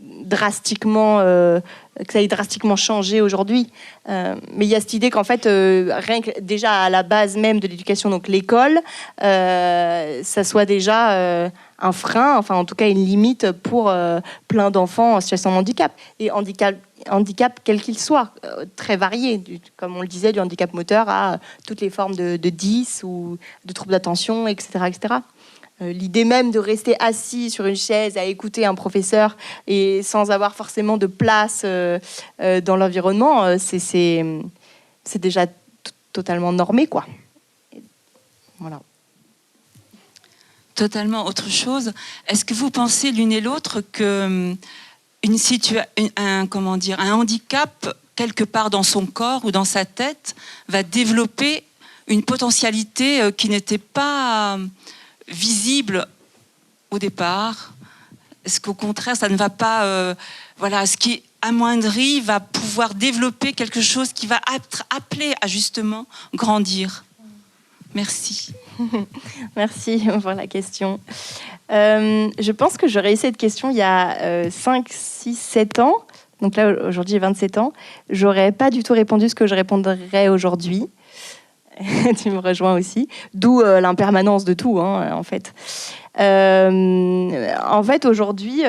drastiquement, que ça ait drastiquement changé aujourd'hui. Mais il y a cette idée qu'en fait, rien que déjà à la base même de l'éducation, donc l'école, ça soit déjà un frein, enfin en tout cas une limite pour plein d'enfants en situation de handicap. Et handicap quel qu'il soit, très varié, comme on le disait, du handicap moteur à toutes les formes de 10 ou de troubles d'attention, etc. etc. L'idée même de rester assis sur une chaise à écouter un professeur et sans avoir forcément de place dans l'environnement, c'est déjà totalement normé, quoi. Voilà. Totalement autre chose. Est-ce que vous pensez l'une et l'autre que un handicap quelque part dans son corps ou dans sa tête va développer une potentialité qui n'était pas visible au départ? Est-ce qu'au contraire, ça ne va pas... ce qui est amoindri va pouvoir développer quelque chose qui va être appelé à justement grandir? Merci. Merci pour la question. Je pense que j'aurais eu cette question il y a 5, 6, 7 ans. Donc là, aujourd'hui, j'ai 27 ans. J'aurais pas du tout répondu ce que je répondrais aujourd'hui. Tu me rejoins aussi. D'où l'impermanence de tout, en fait. En fait, aujourd'hui,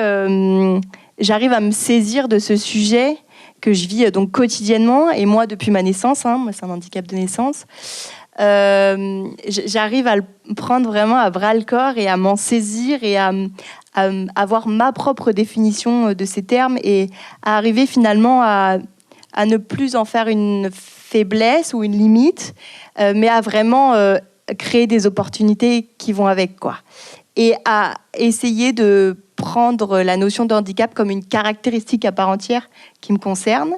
j'arrive à me saisir de ce sujet que je vis donc quotidiennement. Et moi, depuis ma naissance, moi, c'est un handicap de naissance, j'arrive à le prendre vraiment à bras-le-corps et à m'en saisir et à avoir ma propre définition de ces termes et à arriver finalement à ne plus en faire une faiblesse ou une limite, mais à vraiment créer des opportunités qui vont avec, quoi. Et à essayer de prendre la notion de handicap comme une caractéristique à part entière qui me concerne,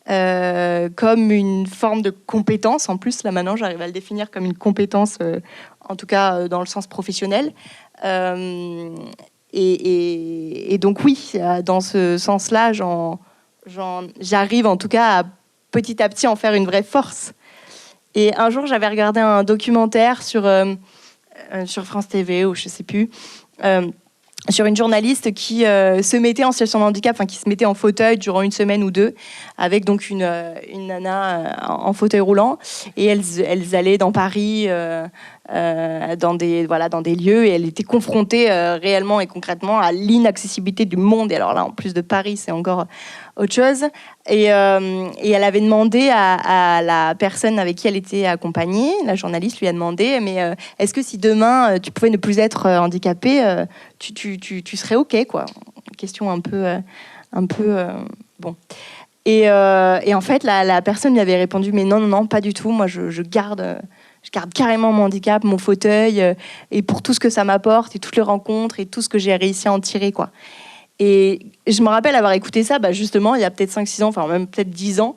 comme une forme de compétence. En plus, là maintenant, j'arrive à le définir comme une compétence, en tout cas dans le sens professionnel. Et donc oui, dans ce sens-là, j'arrive en tout cas à petit en faire une vraie force. Et un jour, j'avais regardé un documentaire sur France TV, ou je sais plus, sur une journaliste qui se mettait en situation de handicap, enfin qui se mettait en fauteuil durant une semaine ou deux, avec donc une nana en fauteuil roulant, et elles allaient dans Paris, dans des lieux, et elle était confrontée réellement et concrètement à l'inaccessibilité du monde. Et alors là, en plus de Paris, c'est encore autre chose. Et elle avait demandé à la personne avec qui elle était accompagnée, la journaliste lui a demandé, mais est-ce que si demain tu pouvais ne plus être handicapée, tu serais OK, quoi. Question un peu bon. Et en fait, la personne lui avait répondu, mais non, pas du tout. Moi, je garde carrément mon handicap, mon fauteuil, et pour tout ce que ça m'apporte, et toutes les rencontres, et tout ce que j'ai réussi à en tirer, quoi. Et je me rappelle avoir écouté ça, justement, il y a peut-être 5-6 ans, enfin même peut-être 10 ans.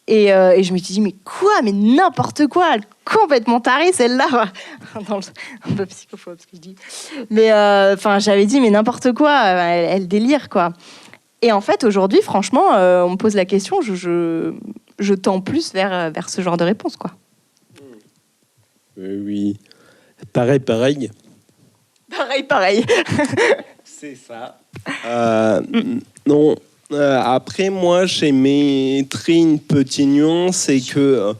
Et je me suis dit, mais quoi? Mais n'importe quoi! Elle est complètement tarée, celle-là! Un peu psychophobe, ce que je dis. Mais j'avais dit, mais n'importe quoi, elle délire, quoi. Et en fait, aujourd'hui, franchement, on me pose la question, je tends plus vers ce genre de réponse, quoi. Oui. Pareil. Pareil. C'est ça. Non. Après, moi, j'émettrais une petite nuance, c'est que,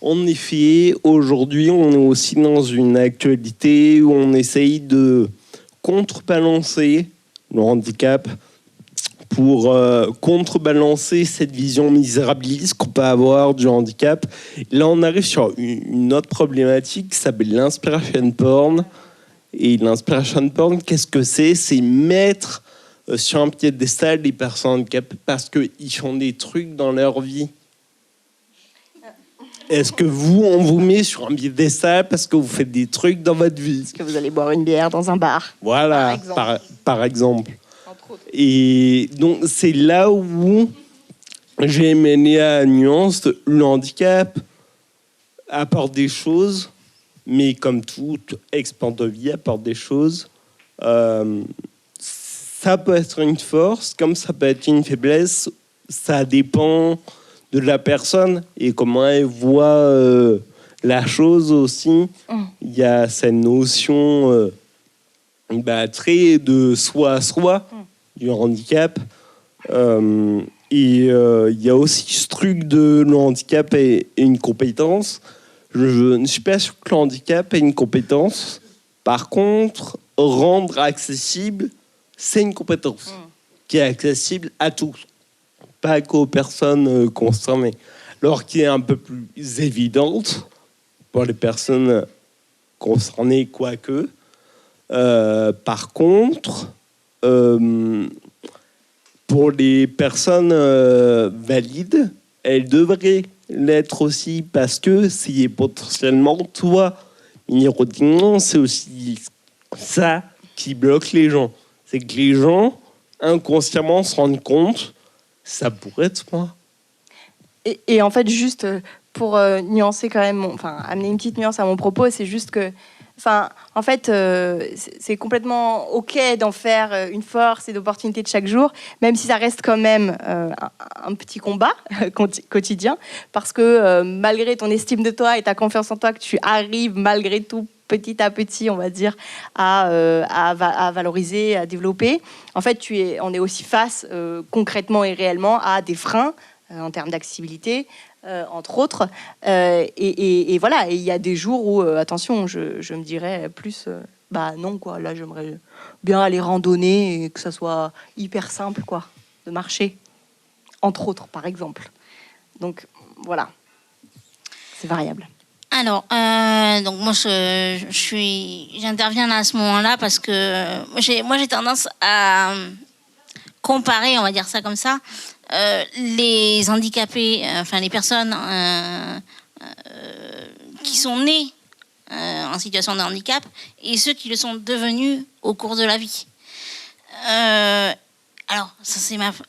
en effet, aujourd'hui, on est aussi dans une actualité où on essaye de contrebalancer le handicap pour contrebalancer cette vision misérabiliste qu'on peut avoir du handicap. Là, on arrive sur une autre problématique qui s'appelle l'inspiration porn. Et l'inspiration porn, qu'est-ce que c'est? C'est mettre sur un piédestal les personnes handicapées parce qu'ils font des trucs dans leur vie. Est-ce que on vous met sur un piédestal parce que vous faites des trucs dans votre vie? Est-ce que vous allez boire une bière dans un bar? Voilà, par exemple. Et donc, c'est là où j'ai mené à la nuance. Le handicap apporte des choses, mais comme toute expérience de vie apporte des choses. Ça peut être une force, comme ça peut être une faiblesse. Ça dépend de la personne et comment elle voit la chose aussi. Il y a cette notion très de soi à soi. du handicap. Il y a aussi ce truc de le handicap et une compétence. Je ne suis pas sûr que le handicap est une compétence. Par contre, rendre accessible, c'est une compétence qui est accessible à tous, pas qu'aux personnes concernées. Alors qui est un peu plus évidente pour les personnes concernées, quoique. Par contre, pour les personnes valides, elles devraient l'être aussi, parce que c'est potentiellement toi. Ironiquement, c'est aussi ça qui bloque les gens. C'est que les gens, inconsciemment, se rendent compte, ça pourrait être moi. Et en fait, juste pour nuancer quand même, amener une petite nuance à mon propos, c'est juste que, en fait, c'est complètement OK d'en faire une force et d'opportunité de chaque jour, même si ça reste quand même un petit combat quotidien, parce que malgré ton estime de toi et ta confiance en toi, que tu arrives malgré tout petit à petit, on va dire, à valoriser, à développer, en fait, on est aussi face concrètement et réellement à des freins en termes d'accessibilité, entre autres. Et voilà, il y a des jours où, attention, je me dirais plus, non, quoi, là, j'aimerais bien aller randonner et que ça soit hyper simple, quoi, de marcher, entre autres, par exemple. Donc, c'est variable. Alors, donc moi, j'interviens à ce moment-là parce que moi, j'ai tendance à comparer, on va dire ça comme ça, les handicapés, les personnes qui sont nées en situation de handicap et ceux qui le sont devenus au cours de la vie. Alors, ça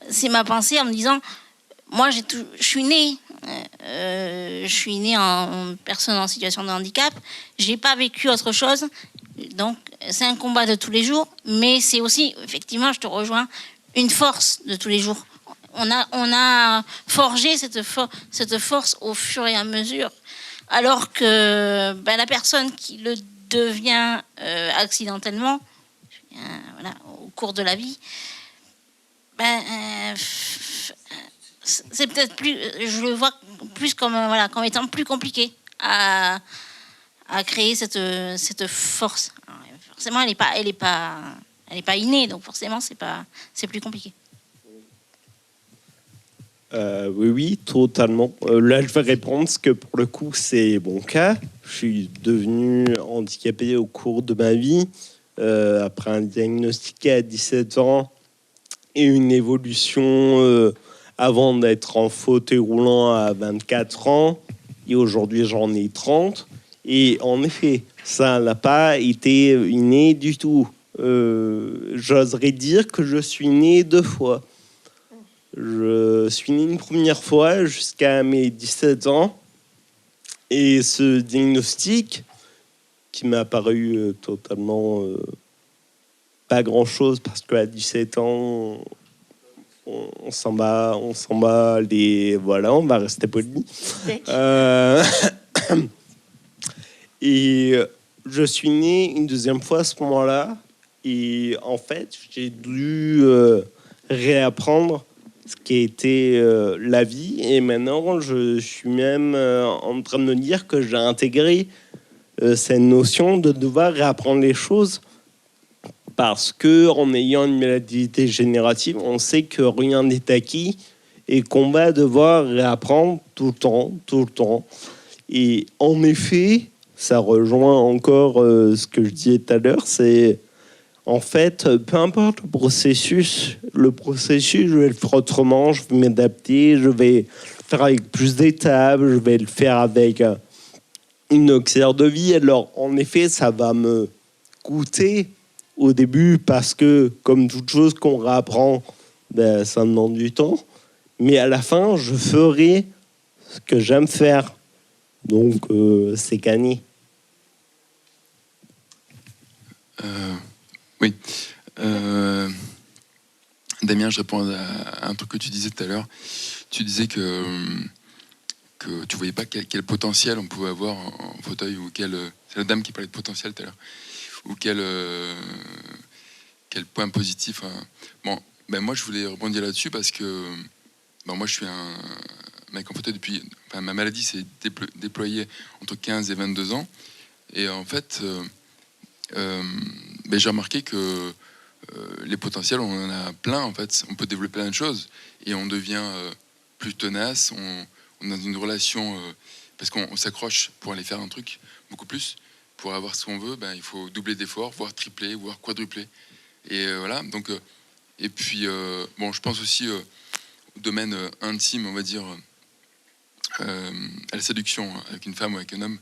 c'est ma pensée en me disant, moi je suis née en personne en situation de handicap, j'ai pas vécu autre chose, donc c'est un combat de tous les jours, mais c'est aussi, effectivement, je te rejoins, une force de tous les jours. On a forgé cette force au fur et à mesure, alors que la personne qui le devient accidentellement, au cours de la vie, c'est peut-être plus, je le vois plus comme étant plus compliqué à créer cette force. Alors, forcément, elle est pas innée, donc forcément c'est plus compliqué. Oui, totalement. Là, je vais répondre parce que pour le coup, c'est mon cas. Je suis devenu handicapé au cours de ma vie, après un diagnostic à 17 ans et une évolution avant d'être en fauteuil roulant à 24 ans. Et aujourd'hui, j'en ai 30. Et en effet, ça n'a pas été inné du tout. J'oserais dire que je suis né 2 fois. Je suis né une première fois jusqu'à mes 17 ans. Et ce diagnostic, qui m'a paru totalement pas grand-chose, parce qu'à 17 ans, on s'en bat voilà, on va rester poli. Et je suis né une deuxième fois à ce moment-là. Et en fait, j'ai dû réapprendre ce qui a été la vie. Et maintenant, je suis même en train de me dire que j'ai intégré cette notion de devoir réapprendre les choses. Parce qu'en ayant une maladie dégénérative, on sait que rien n'est acquis et qu'on va devoir réapprendre tout le temps. Et en effet, ça rejoint encore ce que je disais tout à l'heure, c'est en fait, peu importe le processus, je vais le faire autrement, je vais m'adapter, je vais le faire avec plus d'étapes, je vais le faire avec une auxiliaire de vie. Alors, en effet, ça va me coûter au début parce que, comme toute chose qu'on réapprend, ça demande du temps. Mais à la fin, je ferai ce que j'aime faire. Donc, c'est gagné. Oui. Damien, je réponds à un truc que tu disais tout à l'heure. Tu disais que tu voyais pas quel potentiel on pouvait avoir en fauteuil, ou c'est la dame qui parlait de potentiel tout à l'heure, ou quel point positif. Bon, Ben moi, je voulais rebondir là-dessus parce que moi, je suis un mec en fauteuil depuis... Enfin, ma maladie s'est déployée entre 15 et 22 ans. Et en fait, j'ai remarqué que les potentiels, on en a plein, en fait. On peut développer plein de choses. Et on devient plus tenace. On est dans une relation... parce qu'on s'accroche pour aller faire un truc, beaucoup plus. Pour avoir ce qu'on veut, il faut doubler d'efforts, voire tripler, voire quadrupler. Et voilà, donc... et puis, je pense aussi au domaine intime, on va dire, à la séduction avec une femme ou avec un homme.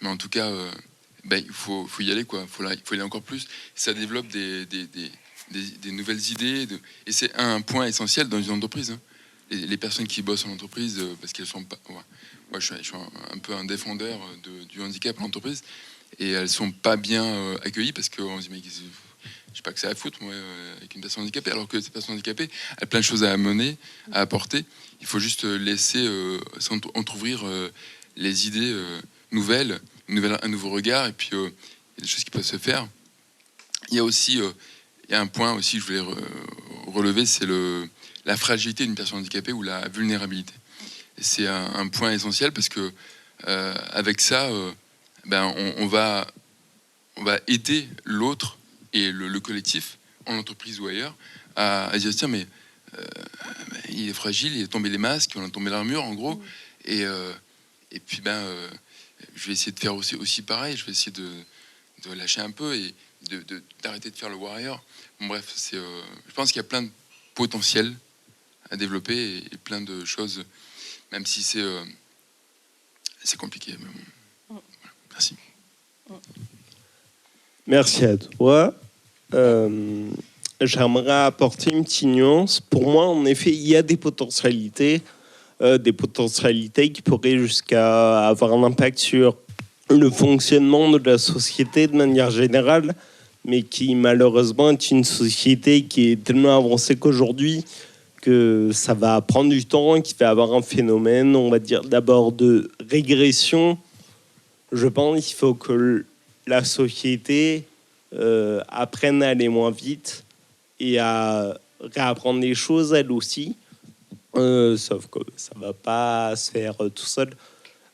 Mais en tout cas, il faut y aller, quoi. Il faut aller encore plus. Ça développe des nouvelles idées. Et c'est un point essentiel dans une entreprise. Hein. Les personnes qui bossent en entreprise, parce qu'elles sont pas... Moi, je suis un peu un défendeur du handicap en entreprise. Et elles sont pas bien accueillies parce qu'on se dit, mais je sais pas que ça à foutre, moi, avec une personne handicapée, alors que cette personne handicapée a plein de choses à amener, à apporter. Il faut juste laisser entrouvrir les idées nouvelles, un nouveau regard, et puis il y a des choses qui peuvent se faire. Il y a aussi un point aussi que je voulais relever, c'est la fragilité d'une personne handicapée ou la vulnérabilité. Et c'est un point essentiel parce que avec ça, on va aider l'autre et le collectif, en entreprise ou ailleurs, à dire tiens, mais il est fragile, il est tombé les masques, on a tombé l'armure, en gros, et puis je vais essayer de faire aussi pareil, je vais essayer de lâcher un peu et d'arrêter de faire le warrior. Bon, bref, je pense qu'il y a plein de potentiel à développer et plein de choses, même si c'est compliqué. Mais bon, voilà. Merci. Merci à toi. J'aimerais apporter une petite nuance. Pour moi, en effet, il y a des potentialités qui pourraient jusqu'à avoir un impact sur le fonctionnement de la société de manière générale, mais qui malheureusement est une société qui est tellement avancée qu'aujourd'hui que ça va prendre du temps, qu'il va y avoir un phénomène, on va dire d'abord de régression. Je pense qu'il faut que la société apprenne à aller moins vite et à réapprendre les choses elle aussi, sauf que ça va pas se faire tout seul.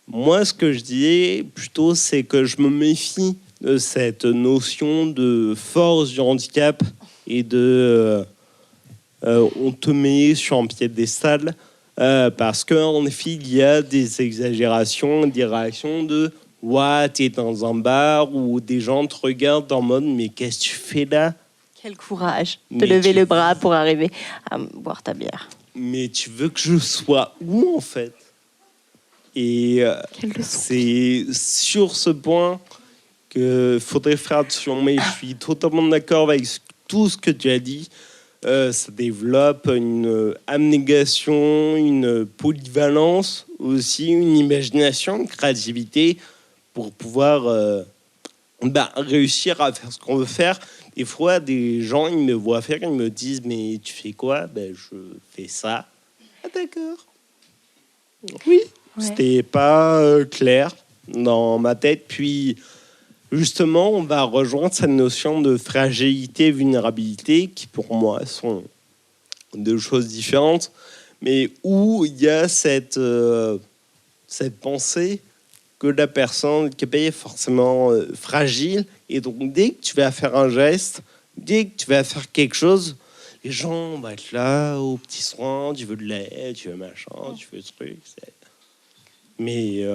Moi, ce que je dis plutôt, c'est que je me méfie de cette notion de force du handicap et de on te met sur un piédestal parce qu'en effet, il y a des exagérations, des réactions de ouais, t'es dans un bar où des gens te regardent en mode mais qu'est-ce que tu fais là? Quel courage de lever le bras pour arriver à boire ta bière. Mais tu veux que je sois où en fait? Et c'est sur ce point qu'il faudrait faire attention. Mais je suis totalement d'accord avec tout ce que tu as dit. Ça développe une abnégation, une polyvalence, aussi une imagination, une créativité pour pouvoir réussir à faire ce qu'on veut faire. Des fois, des gens, ils me voient faire, ils me disent « Mais tu fais quoi ?» Je fais ça. Ah d'accord. Oui. Ouais. C'était pas clair dans ma tête. Puis, justement, on va rejoindre cette notion de fragilité et vulnérabilité qui, pour moi, sont deux choses différentes, mais où il y a cette pensée que la personne handicapée est forcément fragile. Et donc, dès que tu vas faire un geste, dès que tu vas faire quelque chose, les gens vont être là, aux petits soins, tu veux de l'aide, tu veux machin, tu veux truc. Mais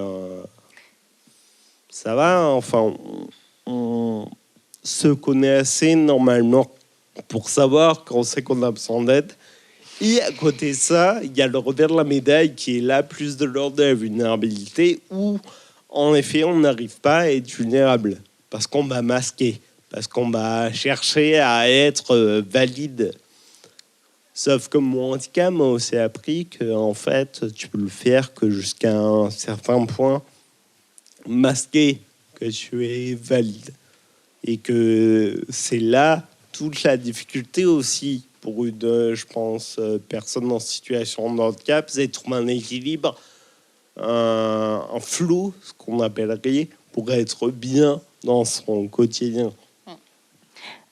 ça va, enfin, on se connaît assez normalement pour savoir quand c'est qu'on a besoin d'aide. Et à côté de ça, il y a le revers de la médaille qui est là, plus de l'ordre de la vulnérabilité, où en effet, on n'arrive pas à être vulnérable parce qu'on va masquer, parce qu'on va chercher à être valide. Sauf que mon handicap m'a aussi appris que en fait, tu peux le faire que jusqu'à un certain point, masquer que tu es valide. Et que c'est là toute la difficulté aussi pour une, je pense, personne en situation de handicap, c'est de trouver un équilibre, un flow, ce qu'on appellerait, pour être bien dans son quotidien.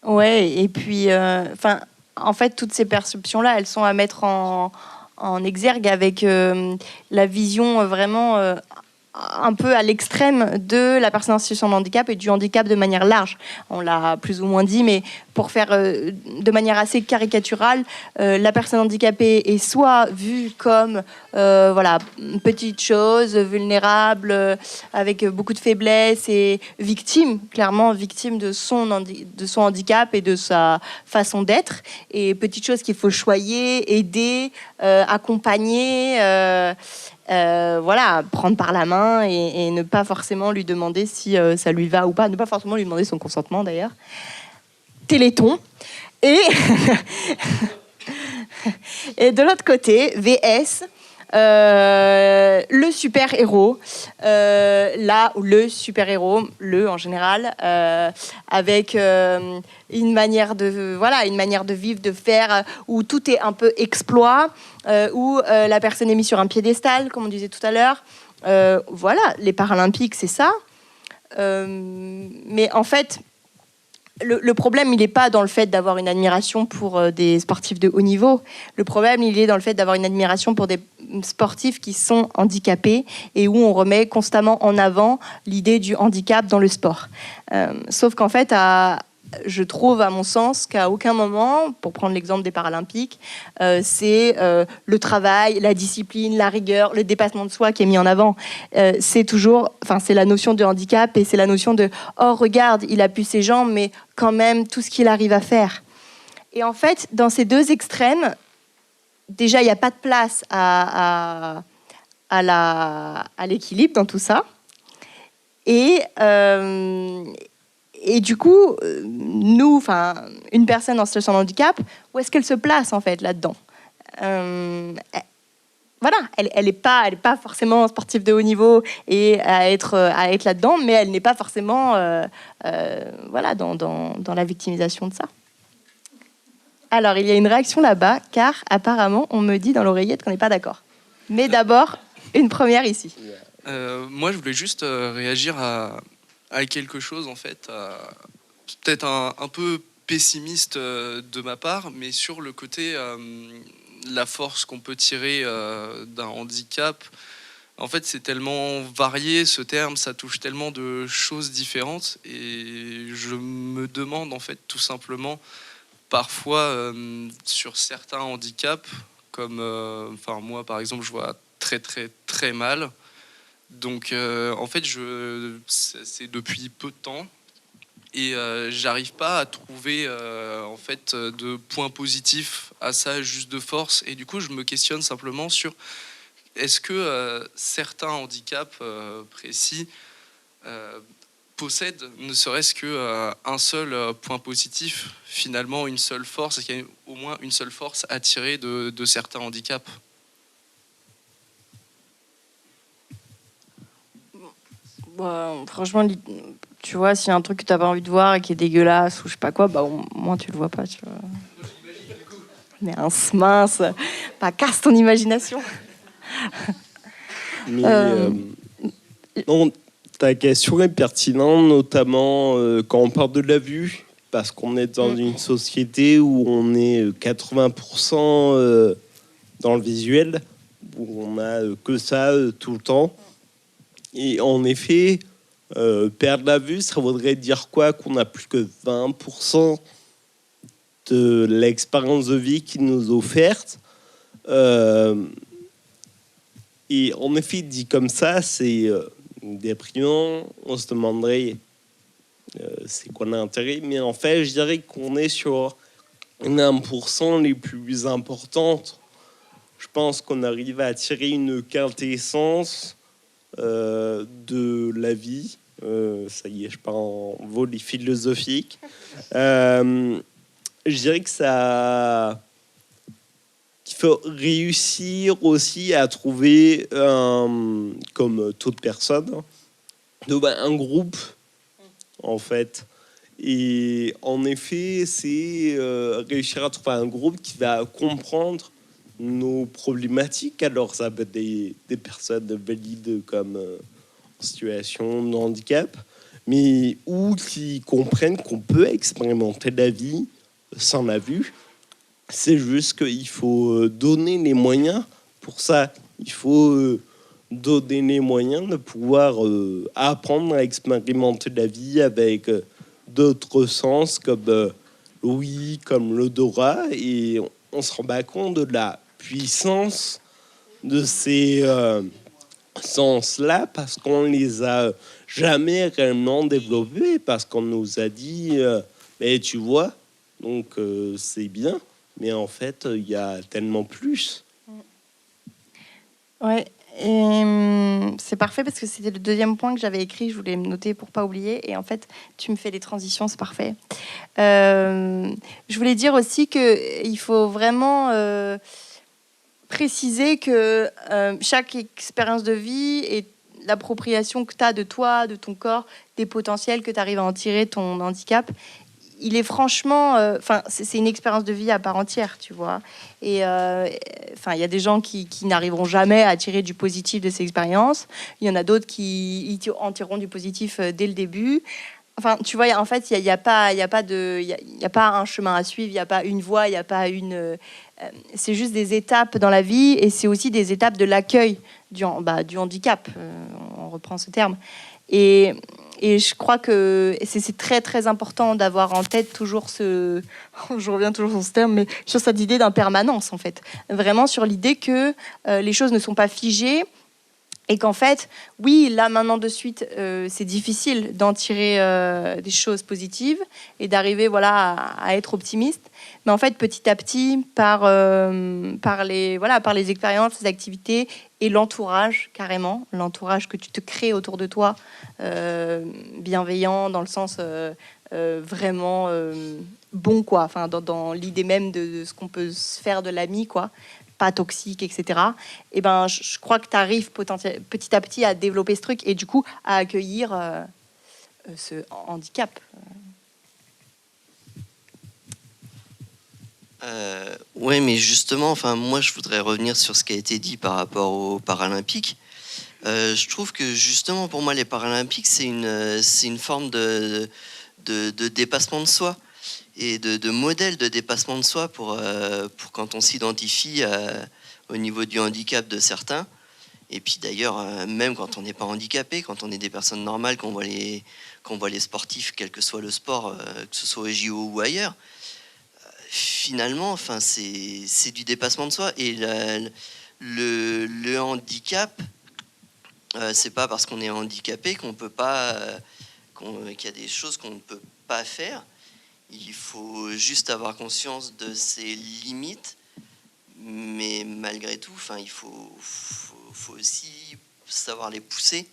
Ouais, et puis, en fait, toutes ces perceptions-là, elles sont à mettre en exergue avec la vision vraiment un peu à l'extrême de la personne en situation de handicap et du handicap de manière large. On l'a plus ou moins dit, mais pour faire de manière assez caricaturale, la personne handicapée est soit vue comme voilà, une petite chose, vulnérable, avec beaucoup de faiblesse et victime, clairement victime de son handicap et de sa façon d'être. Et petite chose qu'il faut choyer, aider, accompagner, voilà, prendre par la main et ne pas forcément lui demander si ça lui va ou pas, ne pas forcément lui demander son consentement d'ailleurs. Téléthon. Et, et de l'autre côté, VS, le super-héros, là où le super-héros, le en général, avec une manière de vivre, de faire, où tout est un peu exploit, où la personne est mise sur un piédestal, comme on disait tout à l'heure. Voilà, les Paralympiques, c'est ça. Mais en fait, le problème, il n'est pas dans le fait d'avoir une admiration pour des sportifs de haut niveau. Le problème, il est dans le fait d'avoir une admiration pour des sportifs qui sont handicapés et où on remet constamment en avant l'idée du handicap dans le sport. Sauf qu'en fait, je trouve, à mon sens, qu'à aucun moment, pour prendre l'exemple des Paralympiques, c'est le travail, la discipline, la rigueur, le dépassement de soi qui est mis en avant. C'est la notion de handicap et c'est la notion de « oh, regarde, il a pu ses jambes, mais quand même, tout ce qu'il arrive à faire ». Et en fait, dans ces deux extrêmes, déjà, il n'y a pas de place à l'équilibre dans tout ça. Et du coup, nous, une personne en situation de handicap, où est-ce qu'elle se place en fait là-dedans ? Voilà, elle n'est pas forcément sportive de haut niveau et à être là-dedans, mais elle n'est pas forcément dans la victimisation de ça. Alors, il y a une réaction là-bas, car apparemment, on me dit dans l'oreillette qu'on n'est pas d'accord. Mais d'abord, une première ici. Moi, je voulais juste réagir à quelque chose, en fait, peut-être un peu pessimiste de ma part, mais sur le côté la force qu'on peut tirer d'un handicap. En fait, c'est tellement varié, ce terme, ça touche tellement de choses différentes, et je me demande, en fait, tout simplement, parfois, sur certains handicaps, comme moi, par exemple, je vois très, très, très mal. Donc, en fait, c'est depuis peu de temps et j'arrive pas à trouver en fait de points positifs à ça, juste de force. Et du coup, je me questionne simplement sur est-ce que certains handicaps précis possèdent ne serait-ce qu'un seul point positif, finalement une seule force, est-ce qu'il y a au moins une seule force à tirer de certains handicaps ? Franchement, tu vois, s'il y a un truc que tu n'as pas envie de voir et qui est dégueulasse ou je sais pas quoi, au moins tu le vois pas, tu vois. Mais mince, casse ton imagination. Mais, non, ta question est pertinente, notamment quand on parle de la vue, parce qu'on est dans une société où on est 80% dans le visuel, où on n'a que ça tout le temps. Et en effet, perdre la vue, ça voudrait dire quoi ? Qu'on n'a plus que 20% de l'expérience de vie qui nous est offerte. Et en effet, dit comme ça, c'est déprimant. On se demanderait c'est quoi l'intérêt. Mais en fait, je dirais qu'on est sur 1% les plus importantes. Je pense qu'on arrive à tirer une quintessence de la vie. Ça y est, je pars en vol philosophique. Je dirais que qu'il faut réussir aussi à trouver, comme toute personne, un groupe, en fait. Et en effet, c'est réussir à trouver un groupe qui va comprendre nos problématiques. Alors, ça peut être des personnes valides comme en situation de handicap, mais ou qui comprennent qu'on peut expérimenter la vie sans la vue, C'est juste qu'il faut donner les moyens pour ça. Il faut donner les moyens de pouvoir apprendre à expérimenter la vie avec d'autres sens comme l'ouïe, comme l'odorat. Et on se rend pas compte de la puissance de ces sens-là parce qu'on les a jamais réellement développés, parce qu'on nous a dit mais tu vois, donc c'est bien. Mais en fait, il y a tellement plus. Ouais, et c'est parfait parce que c'était le deuxième point que j'avais écrit. Je voulais me noter pour pas oublier. Et en fait, tu me fais les transitions, c'est parfait. Je voulais dire aussi qu'il faut vraiment préciser que chaque expérience de vie et l'appropriation que tu as de toi, de ton corps, des potentiels que tu arrives à en tirer, ton handicap, il est franchement, c'est une expérience de vie à part entière, tu vois. Et il y a des gens qui n'arriveront jamais à tirer du positif de ces expériences. Il y en a d'autres qui en tireront du positif dès le début. Enfin, tu vois, en fait, il y a pas un chemin à suivre, il n'y a pas une voie, il n'y a pas une. C'est juste des étapes dans la vie, et c'est aussi des étapes de l'accueil du handicap. On reprend ce terme. Et je crois que c'est très très important d'avoir en tête toujours je reviens toujours sur ce terme, mais sur cette idée d'impermanence en fait. Vraiment sur l'idée que les choses ne sont pas figées et qu'en fait, oui, là maintenant de suite, c'est difficile d'en tirer des choses positives et d'arriver à être optimiste. Mais en fait, petit à petit, par les expériences, les activités et l'entourage, carrément, l'entourage que tu te crées autour de toi, bienveillant dans le sens vraiment bon, quoi. Enfin, dans l'idée même de ce qu'on peut se faire de l'ami, quoi. Pas toxique, etc. Et ben, je crois que tu arrives petit à petit à développer ce truc et du coup à accueillir ce handicap. Oui, mais justement, moi, je voudrais revenir sur ce qui a été dit par rapport aux Paralympiques. Je trouve que justement, pour moi, les Paralympiques, c'est une forme de dépassement de soi et de modèle de dépassement de soi pour quand on s'identifie au niveau du handicap de certains. Et puis d'ailleurs, même quand on n'est pas handicapé, quand on est des personnes normales, qu'on voit les sportifs, quel que soit le sport, que ce soit au JO ou ailleurs, finalement, c'est du dépassement de soi. Et le handicap, c'est pas parce qu'on est handicapé qu'on peut pas, qu'il y a des choses qu'on ne peut pas faire. Il faut juste avoir conscience de ses limites, mais malgré tout, il faut aussi savoir les pousser.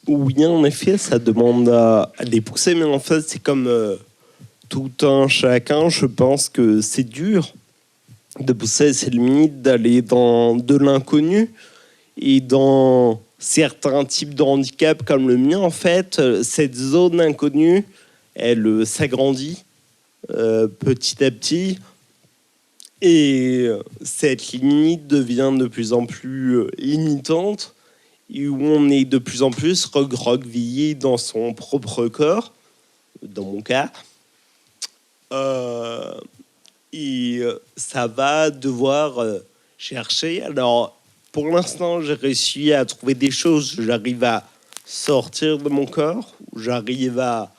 Oui, en effet, ça demande à les pousser, mais en fait, c'est comme tout un chacun. Je pense que c'est dur de pousser ses limites, d'aller dans de l'inconnu. Et dans certains types de handicap comme le mien, en fait, cette zone inconnue, elle s'agrandit petit à petit. Et cette limite devient de plus en plus limitante, et où on est de plus en plus recroquevillé dans son propre corps, dans mon cas. Et ça va devoir chercher. Alors, pour l'instant, j'ai réussi à trouver des choses. J'arrive à sortir de mon corps, j'arrive à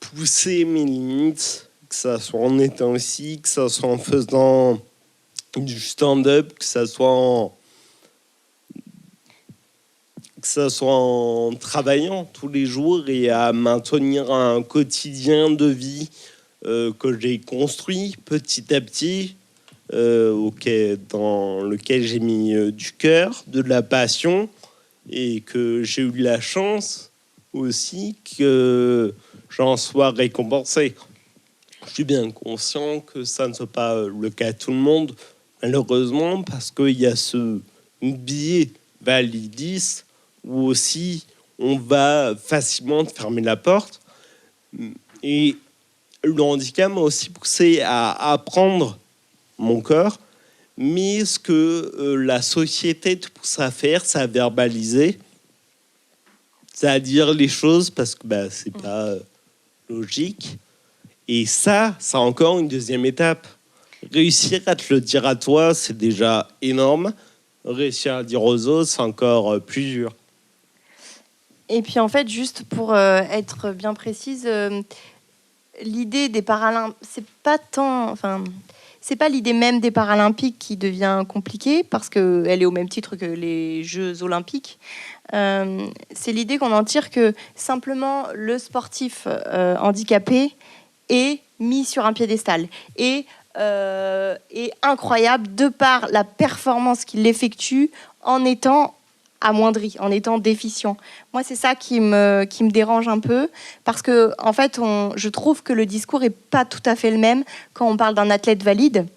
pousser mes limites, que ça soit en étant ici, que ça soit en faisant du stand-up, que ça soit en travaillant tous les jours et à maintenir un quotidien de vie que j'ai construit petit à petit, dans lequel j'ai mis du cœur, de la passion, et que j'ai eu la chance aussi que j'en sois récompensé. Je suis bien conscient que ça ne soit pas le cas de tout le monde, malheureusement, parce qu'il y a ce biais validiste où aussi on va facilement fermer la porte. Et le handicap m'a aussi poussé à apprendre mon corps, mais ce que la société te pousse à faire, c'est à verbaliser. C'est à dire les choses parce que c'est pas logique. Et ça, c'est encore une deuxième étape. Réussir à te le dire à toi, c'est déjà énorme. Réussir à le dire aux autres, c'est encore plus dur. Et puis en fait, juste pour être bien précise, l'idée des Paralympiques, c'est pas l'idée même des Paralympiques qui devient compliquée parce qu'elle est au même titre que les Jeux Olympiques. C'est l'idée qu'on en tire que simplement le sportif handicapé est mis sur un piédestal et est incroyable de par la performance qu'il effectue en étant amoindri, en étant déficient. Moi, c'est ça qui me dérange un peu, parce que en fait, je trouve que le discours est pas tout à fait le même quand on parle d'un athlète valide,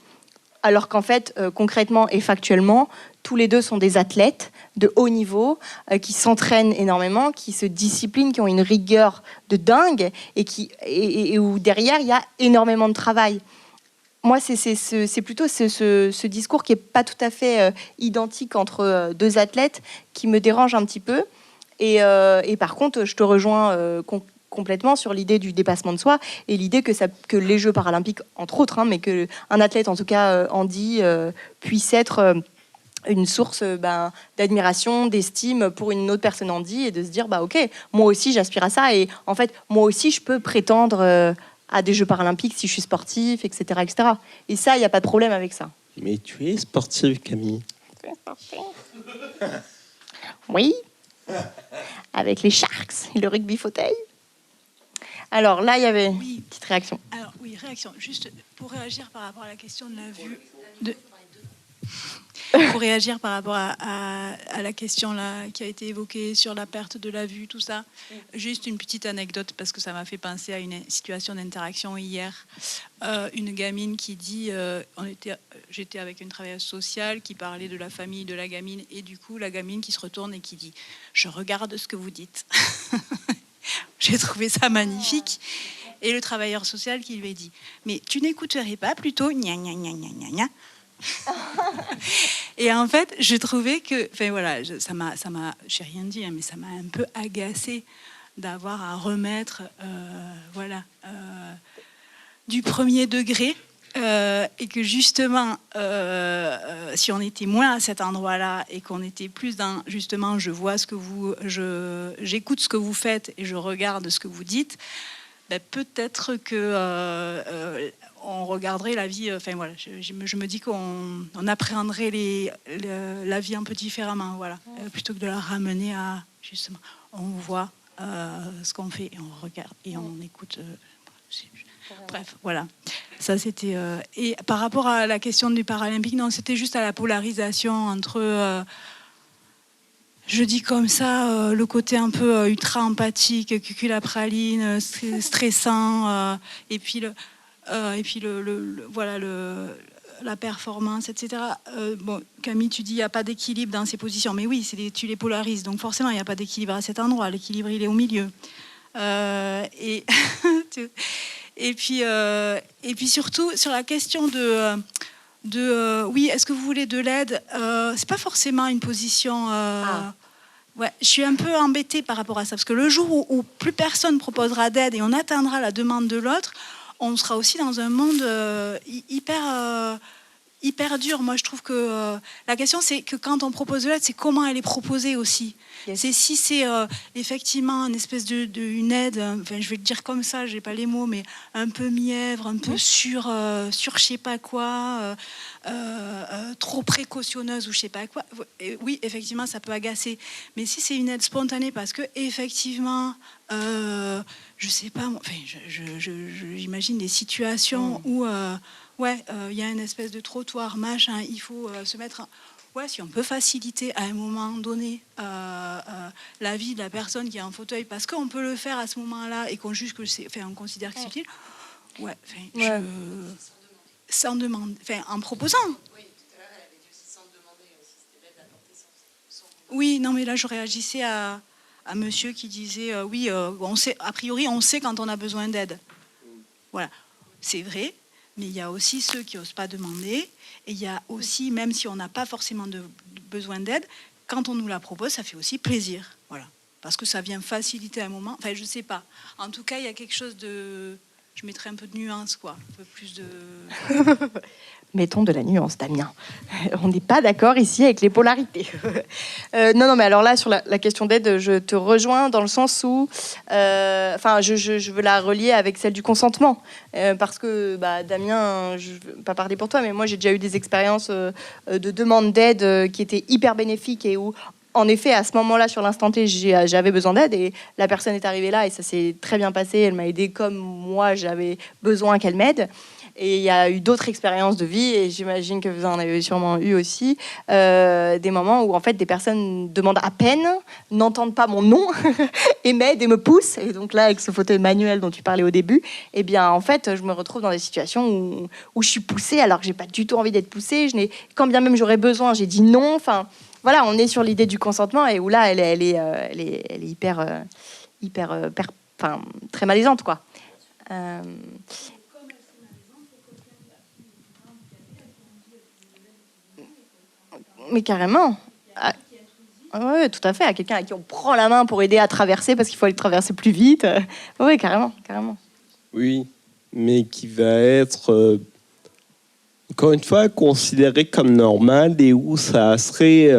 alors qu'en fait, concrètement et factuellement, tous les deux sont des athlètes de haut niveau, qui s'entraînent énormément, qui se disciplinent, qui ont une rigueur de dingue, et où derrière, il y a énormément de travail. Moi, c'est plutôt ce discours qui n'est pas tout à fait identique entre deux athlètes qui me dérange un petit peu. Et par contre, je te rejoins complètement sur l'idée du dépassement de soi et l'idée que les Jeux paralympiques, entre autres, mais qu'un athlète, en tout cas handi, puisse être une source d'admiration, d'estime pour une autre personne handi et de se dire, ok, moi aussi, j'aspire à ça. Et en fait, moi aussi, je peux prétendre... à des Jeux paralympiques si je suis sportif, etc. etc. Et ça, il n'y a pas de problème avec ça. Mais tu es sportive, Camille. Oui. Avec les Sharks et le rugby fauteuil. Alors là, il y avait une petite réaction. Alors oui, réaction. Juste pour réagir par rapport à la question de la vue... Pour réagir par rapport à la question là, qui a été évoquée sur la perte de la vue, tout ça, juste une petite anecdote parce que ça m'a fait penser à une situation d'interaction hier. Une gamine qui dit, j'étais avec une travailleuse sociale qui parlait de la famille de la gamine et du coup la gamine qui se retourne et qui dit « Je regarde ce que vous dites ». J'ai trouvé ça magnifique. Et le travailleur social qui lui a dit « Mais tu n'écouterais pas plutôt gna gna gna gna gna gna ». Et en fait, je trouvais que, j'ai rien dit, mais ça m'a un peu agacée d'avoir à remettre, du premier degré, et que justement, si on était moins à cet endroit-là et qu'on était plus dans, justement, j'écoute ce que vous faites et je regarde ce que vous dites, peut-être que on regarderait la vie, je me dis qu'on appréhenderait la vie un peu différemment, plutôt que de la ramener à, justement, on voit ce qu'on fait et on regarde et on écoute. Bref, voilà. Ça, c'était... Et par rapport à la question du paralympique, non, c'était juste à la polarisation entre... je dis comme ça, le côté un peu ultra empathique, cuculapraline, stressant, et puis la performance, etc. Camille, tu dis il n'y a pas d'équilibre dans ces positions, mais oui, tu les polarises, donc forcément il n'y a pas d'équilibre à cet endroit. L'équilibre il est au milieu. Et puis surtout sur la question oui, est-ce que vous voulez de l'aide, c'est pas forcément une position. Ouais, je suis un peu embêtée par rapport à ça parce que le jour où plus personne proposera d'aide et on atteindra la demande de l'autre, on sera aussi dans un monde hyper dur. Moi, je trouve que la question, c'est que quand on propose de l'aide, c'est comment elle est proposée aussi. Yes. C'est si c'est effectivement une espèce une aide, je vais le dire comme ça, j'ai pas les mots, mais un peu mièvre, un peu sur je sais pas quoi, trop précautionneuse ou je sais pas quoi. Oui, effectivement, ça peut agacer. Mais si c'est une aide spontanée, parce que effectivement, je sais pas, j'imagine des situations où il y a une espèce de trottoir, machin, il faut se mettre... si on peut faciliter à un moment donné la vie de la personne qui est en fauteuil, parce qu'on peut le faire à ce moment-là et qu'on juge que on considère que c'est utile, sans demander, en proposant. Oui, tout à l'heure, elle avait dit aussi sans demander aussi, c'était bête d'apporter son... Oui, non, mais là, je réagissais à monsieur qui disait, on sait, a priori, on sait quand on a besoin d'aide. Voilà, c'est vrai. Mais il y a aussi ceux qui n'osent pas demander. Et il y a aussi, même si on n'a pas forcément besoin d'aide, quand on nous la propose, ça fait aussi plaisir. Voilà. parce que ça vient faciliter un moment. Enfin, je sais pas. En tout cas, il y a quelque chose de... Je mettrais un peu de nuance, quoi. Un peu plus de... Mettons de la nuance, Damien. On n'est pas d'accord ici avec les polarités. Non, mais alors là, sur la question d'aide, je te rejoins dans le sens où... je veux la relier avec celle du consentement. Parce que, Damien, je ne veux pas parler pour toi, mais moi, j'ai déjà eu des expériences de demande d'aide qui étaient hyper bénéfiques et où, en effet, à ce moment-là, sur l'instant T, j'avais besoin d'aide et la personne est arrivée là et ça s'est très bien passé. Elle m'a aidée comme moi, j'avais besoin qu'elle m'aide. Et il y a eu d'autres expériences de vie, et j'imagine que vous en avez sûrement eu aussi, des moments où en fait des personnes demandent à peine, n'entendent pas mon nom, et m'aident et me poussent. Et donc là, avec ce fauteuil manuel dont tu parlais au début, eh bien en fait, je me retrouve dans des situations où je suis poussée alors que j'ai pas du tout envie d'être poussée. Quand bien même j'aurais besoin, j'ai dit non. Enfin, voilà, on est sur l'idée du consentement, et où là, elle est hyper, très malaisante, quoi. Mais carrément. Oui, tout à fait. À quelqu'un à qui on prend la main pour aider à traverser parce qu'il faut aller traverser plus vite. Oui, carrément. Oui, mais qui va être, encore une fois, considéré comme normal et où ça serait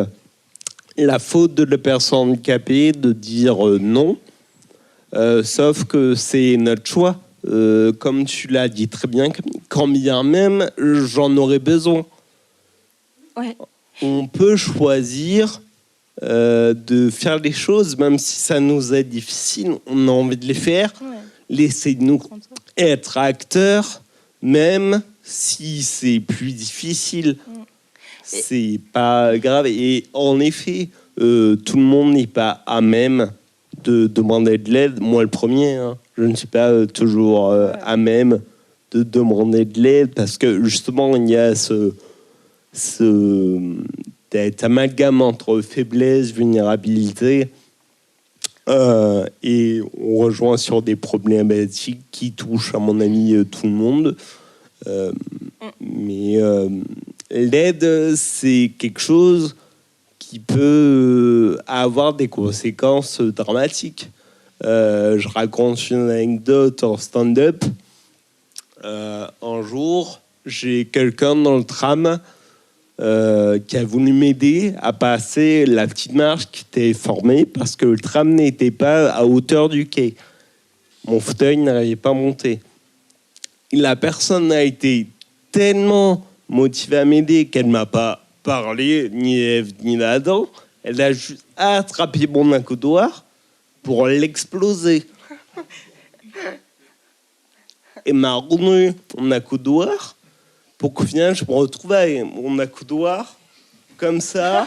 la faute de la personne handicapée de dire non. Sauf que c'est notre choix. Comme tu l'as dit très bien, quand bien même j'en aurais besoin. Ouais. On peut choisir de faire les choses, même si ça nous est difficile, on a envie de les faire. Ouais. Laissez-nous être acteurs, même si c'est plus difficile. C'est pas grave. Et en effet, tout le monde n'est pas à même de demander de l'aide. Moi, le premier, je ne suis pas toujours à même de demander de l'aide parce que justement, il y a cet amalgame entre faiblesse, vulnérabilité, et on rejoint sur des problématiques qui touchent, à mon avis, tout le monde. Mais l'aide, c'est quelque chose qui peut avoir des conséquences dramatiques. Je raconte une anecdote en stand-up. Un jour, j'ai quelqu'un dans le tram qui a voulu m'aider à passer la petite marche qui était formée parce que le tram n'était pas à hauteur du quai. Mon fauteuil n'arrivait pas à monter. La personne a été tellement motivée à m'aider qu'elle ne m'a pas parlé, ni Ève, ni Adam. Elle a juste attrapé mon accoudoir pour l'exploser. Et m'a remis mon accoudoir pour qu'au final, je me retrouve avec mon accoudoir comme ça.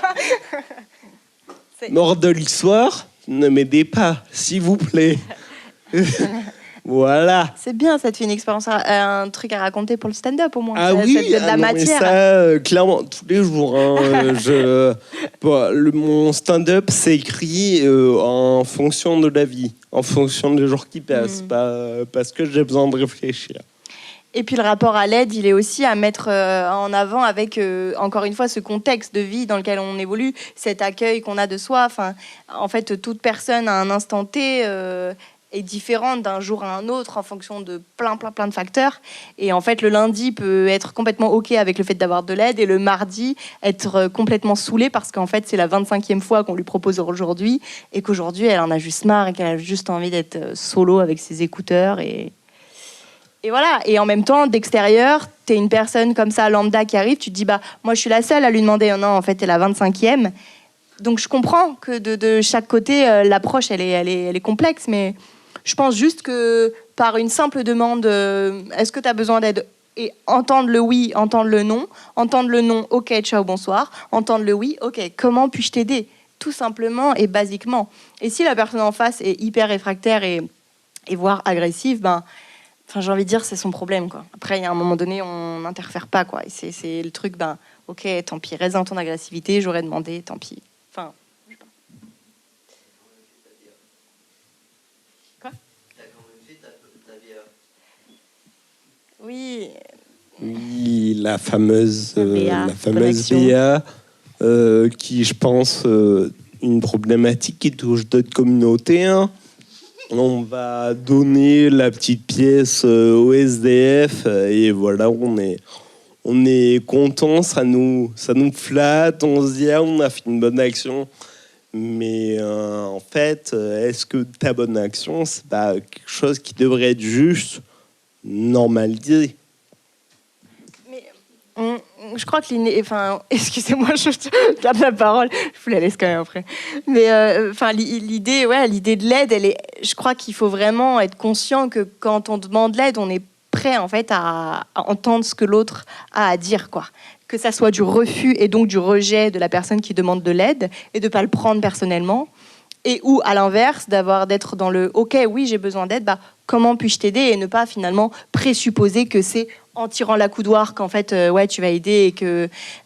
Mort de l'histoire, ne m'aidez pas, s'il vous plaît. Voilà. C'est bien, ça te fait une expérience, un truc à raconter pour le stand-up au moins. Ah ça, oui, ça te donne de la matière. Ça, clairement, tous les jours. Mon stand-up, c'est écrit en fonction de la vie, en fonction des jours qui passent, pas parce que j'ai besoin de réfléchir. Et puis le rapport à l'aide, il est aussi à mettre en avant avec, encore une fois, ce contexte de vie dans lequel on évolue, cet accueil qu'on a de soi. Enfin, en fait, toute personne à un instant T est différente d'un jour à un autre en fonction de plein de facteurs. Et en fait, le lundi peut être complètement OK avec le fait d'avoir de l'aide et le mardi être complètement saoulé parce qu'en fait, c'est la 25e fois qu'on lui propose aujourd'hui et qu'aujourd'hui, elle en a juste marre et qu'elle a juste envie d'être solo avec ses écouteurs et voilà. Et en même temps, d'extérieur, t'es une personne comme ça, lambda, qui arrive, tu te dis, moi, je suis la seule à lui demander. Non, en fait, t'es la 25e. Donc, je comprends que de chaque côté, l'approche, elle est complexe, mais je pense juste que par une simple demande, est-ce que tu as besoin d'aide? Et entendre le oui, entendre le non. Entendre le non, OK, ciao, bonsoir. Entendre le oui, OK, comment puis-je t'aider? Tout simplement et basiquement. Et si la personne en face est hyper réfractaire et voire agressive, j'ai envie de dire, c'est son problème, quoi. Après, il y a un moment donné, on n'interfère pas, quoi. Et c'est le truc, OK, tant pis, reste dans ton agressivité, j'aurais demandé, tant pis. Enfin, je sais pas. Quoi? Oui. Oui, la fameuse Béa, qui, je pense, une problématique qui touche d'autres communautés. Hein. On va donner la petite pièce au SDF et voilà, on est content, ça nous flatte, on se dit ah, on a fait une bonne action. Mais en fait, est-ce que ta bonne action, c'est pas quelque chose qui devrait être juste normalisé? Je crois que excusez-moi, je garde la parole, je vous la laisse quand même après. Mais l'idée de l'aide, je crois qu'il faut vraiment être conscient que quand on demande l'aide, on est prêt en fait à entendre ce que l'autre a à dire, quoi. Que ça soit du refus et donc du rejet de la personne qui demande de l'aide et de pas le prendre personnellement. Et ou à l'inverse, d'être dans le « ok, oui, j'ai besoin d'aide, comment puis-je t'aider ?» et ne pas finalement présupposer que c'est en tirant la coudoir qu'en fait, tu vas aider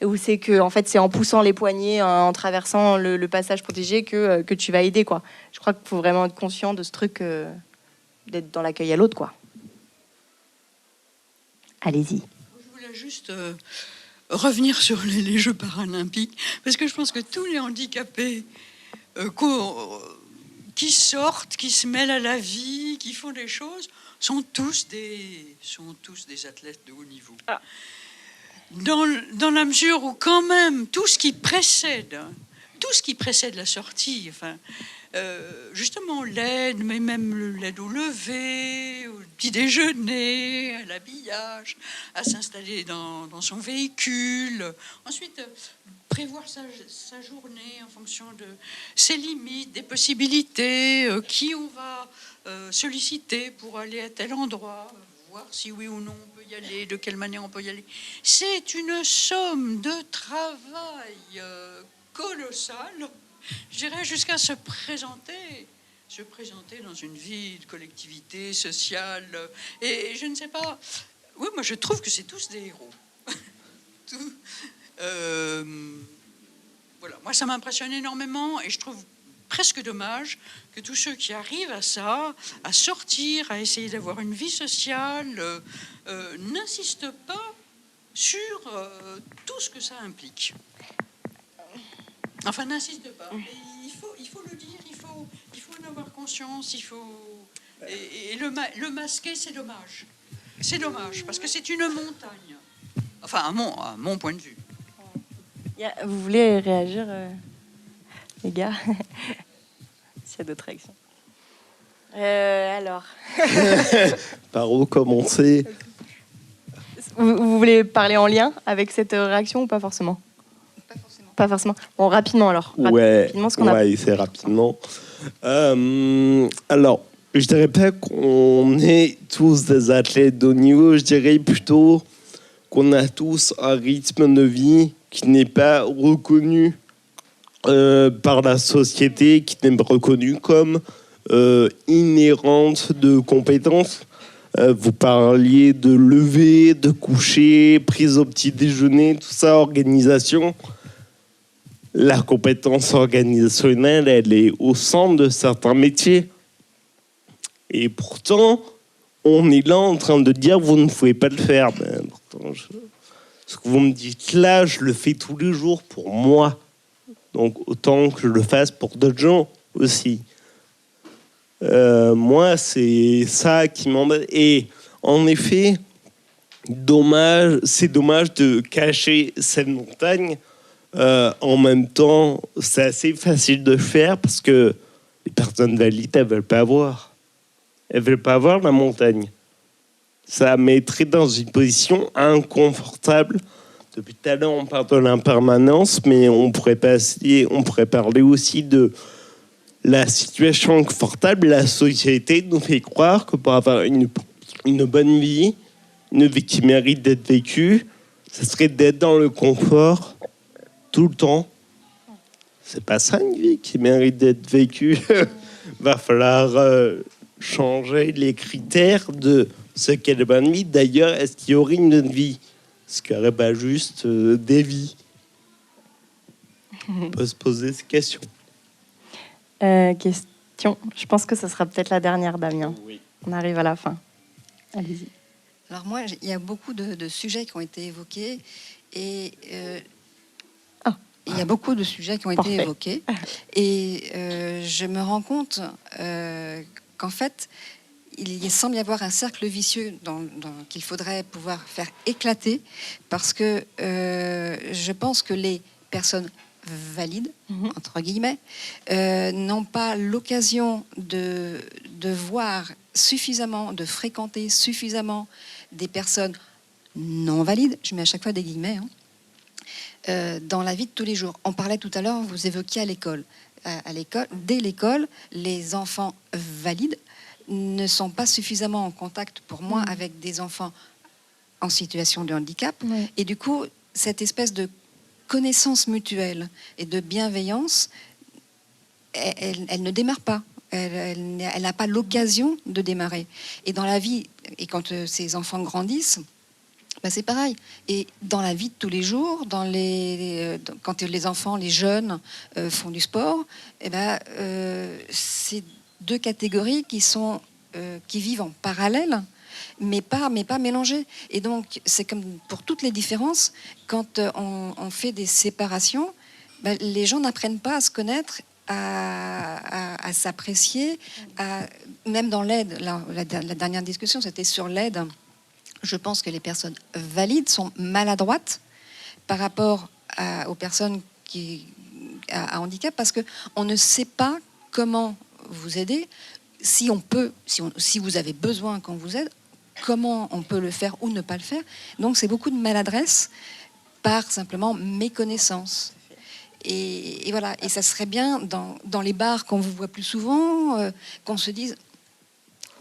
ou c'est que en fait, c'est en poussant les poignets, en traversant le passage protégé que tu vas aider, quoi. Je crois qu'il faut vraiment être conscient de ce truc d'être dans l'accueil à l'autre, quoi. Allez-y. Je voulais juste revenir sur les Jeux paralympiques, parce que je pense que tous les handicapés qui sortent, qui se mêlent à la vie, qui font des choses, sont tous des athlètes de haut niveau. Ah. Dans la mesure où quand même tout ce qui précède la sortie, justement l'aide, mais même l'aide au lever, au petit déjeuner, à l'habillage, à s'installer dans son véhicule, ensuite prévoir sa journée en fonction de ses limites, des possibilités, qui on va solliciter pour aller à tel endroit, voir si oui ou non on peut y aller, de quelle manière on peut y aller. C'est une somme de travail colossale, je dirais, jusqu'à se présenter dans une vie de collectivité sociale. Et je ne sais pas... Oui, moi je trouve que c'est tous des héros. Voilà, moi ça m'impressionne énormément et je trouve presque dommage que tous ceux qui arrivent à ça, à sortir, à essayer d'avoir une vie sociale, n'insistent pas sur tout ce que ça implique. Enfin, n'insistent pas. Et il faut le dire, il faut en avoir conscience, et le masquer, c'est dommage. C'est dommage, parce que c'est une montagne. Enfin, à mon point de vue. Vous voulez réagir, les gars? S'il y a d'autres réactions. Alors. Par où commencer? Vous voulez parler en lien avec cette réaction ou pas forcément? Pas forcément. Bon, rapidement alors. Rapidement, c'est rapidement. Alors, je dirais pas qu'on est tous des athlètes de haut niveau, je dirais plutôt qu'on a tous un rythme de vie qui n'est pas reconnu par la société, qui n'est pas reconnu comme inhérente de compétences. Vous parliez de lever, de coucher, prise au petit déjeuner, tout ça, organisation. La compétence organisationnelle, elle est au centre de certains métiers. Et pourtant, on est là en train de dire vous ne pouvez pas le faire. Ben, pourtant, ce que vous me dites là, je le fais tous les jours pour moi. Donc autant que je le fasse pour d'autres gens aussi. Moi, c'est ça qui m'embête. Et en effet, c'est dommage de cacher cette montagne. En même temps, c'est assez facile de faire parce que les personnes valides, elles veulent pas voir. Elles veulent pas voir la montagne. Ça mettrait dans une position inconfortable. Depuis tout à l'heure, on parle de l'impermanence, mais on pourrait parler aussi de la situation confortable. La société nous fait croire que pour avoir une bonne vie, une vie qui mérite d'être vécue, ce serait d'être dans le confort tout le temps. C'est pas ça une vie qui mérite d'être vécue. Va falloir changer les critères de ce qu'est la bonne vie. D'ailleurs, est-ce qu'il y aurait une vie? Est-ce qu'il n'y aurait pas juste des vies? On peut se poser ces questions. Question. Je pense que ce sera peut-être la dernière, Damien. Oui. On arrive à la fin. Allez-y. Alors moi, il y a beaucoup de sujets qui ont été évoqués et Il y a beaucoup de sujets qui ont été évoqués. Et je me rends compte qu'en fait, il semble y avoir un cercle vicieux qu'il faudrait pouvoir faire éclater, parce que je pense que les personnes valides, entre guillemets, n'ont pas l'occasion de voir suffisamment, de fréquenter suffisamment des personnes non valides, je mets à chaque fois des guillemets, dans la vie de tous les jours. On parlait tout à l'heure, vous évoquiez à l'école. Dès l'école, les enfants valides ne sont pas suffisamment en contact, pour moi, avec des enfants en situation de handicap. Et du coup, cette espèce de connaissance mutuelle et de bienveillance, elle ne démarre pas. Elle n'a pas l'occasion de démarrer. Et dans la vie, et quand ces enfants grandissent, c'est pareil. Et dans la vie de tous les jours, quand les enfants, les jeunes font du sport, c'est deux catégories qui vivent en parallèle, mais pas mélangées. Et donc, c'est comme pour toutes les différences, quand on fait des séparations, les gens n'apprennent pas à se connaître, à s'apprécier, même dans l'aide. La dernière discussion, c'était sur l'aide. Je pense que les personnes valides sont maladroites par rapport aux personnes à handicap, parce qu'on ne sait pas comment vous aider. Si vous avez besoin qu'on vous aide, comment on peut le faire ou ne pas le faire. Donc c'est beaucoup de maladresse par simplement méconnaissance. Et voilà. Et ça serait bien dans les bars qu'on vous voit plus souvent, qu'on se dise.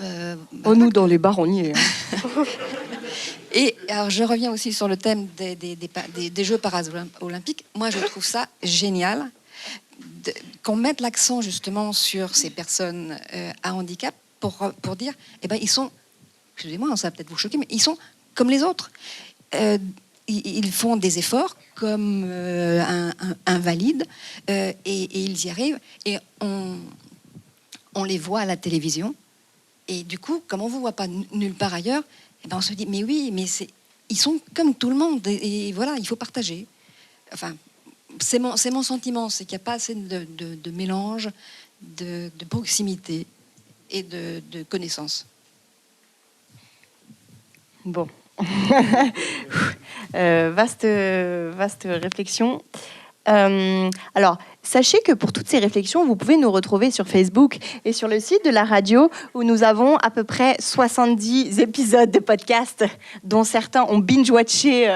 Nous, dans les bars, on y est. Et alors, je reviens aussi sur le thème des Jeux paralympiques. Moi, je trouve ça génial qu'on mette l'accent justement sur ces personnes à handicap pour dire, ils sont, excusez-moi, ça va peut-être vous choquer, mais ils sont comme les autres. Ils font des efforts comme un valide et ils y arrivent. Et on les voit à la télévision. Et du coup, comme on ne vous voit pas nulle part ailleurs, on se dit, mais oui, mais ils sont comme tout le monde. Et voilà, il faut partager. Enfin, c'est mon sentiment, c'est qu'il n'y a pas assez de mélange, de proximité et de connaissance. Bon. Vaste réflexion. Alors, sachez que pour toutes ces réflexions, vous pouvez nous retrouver sur Facebook et sur le site de la radio, où nous avons à peu près 70 épisodes de podcast, dont certains ont binge-watché,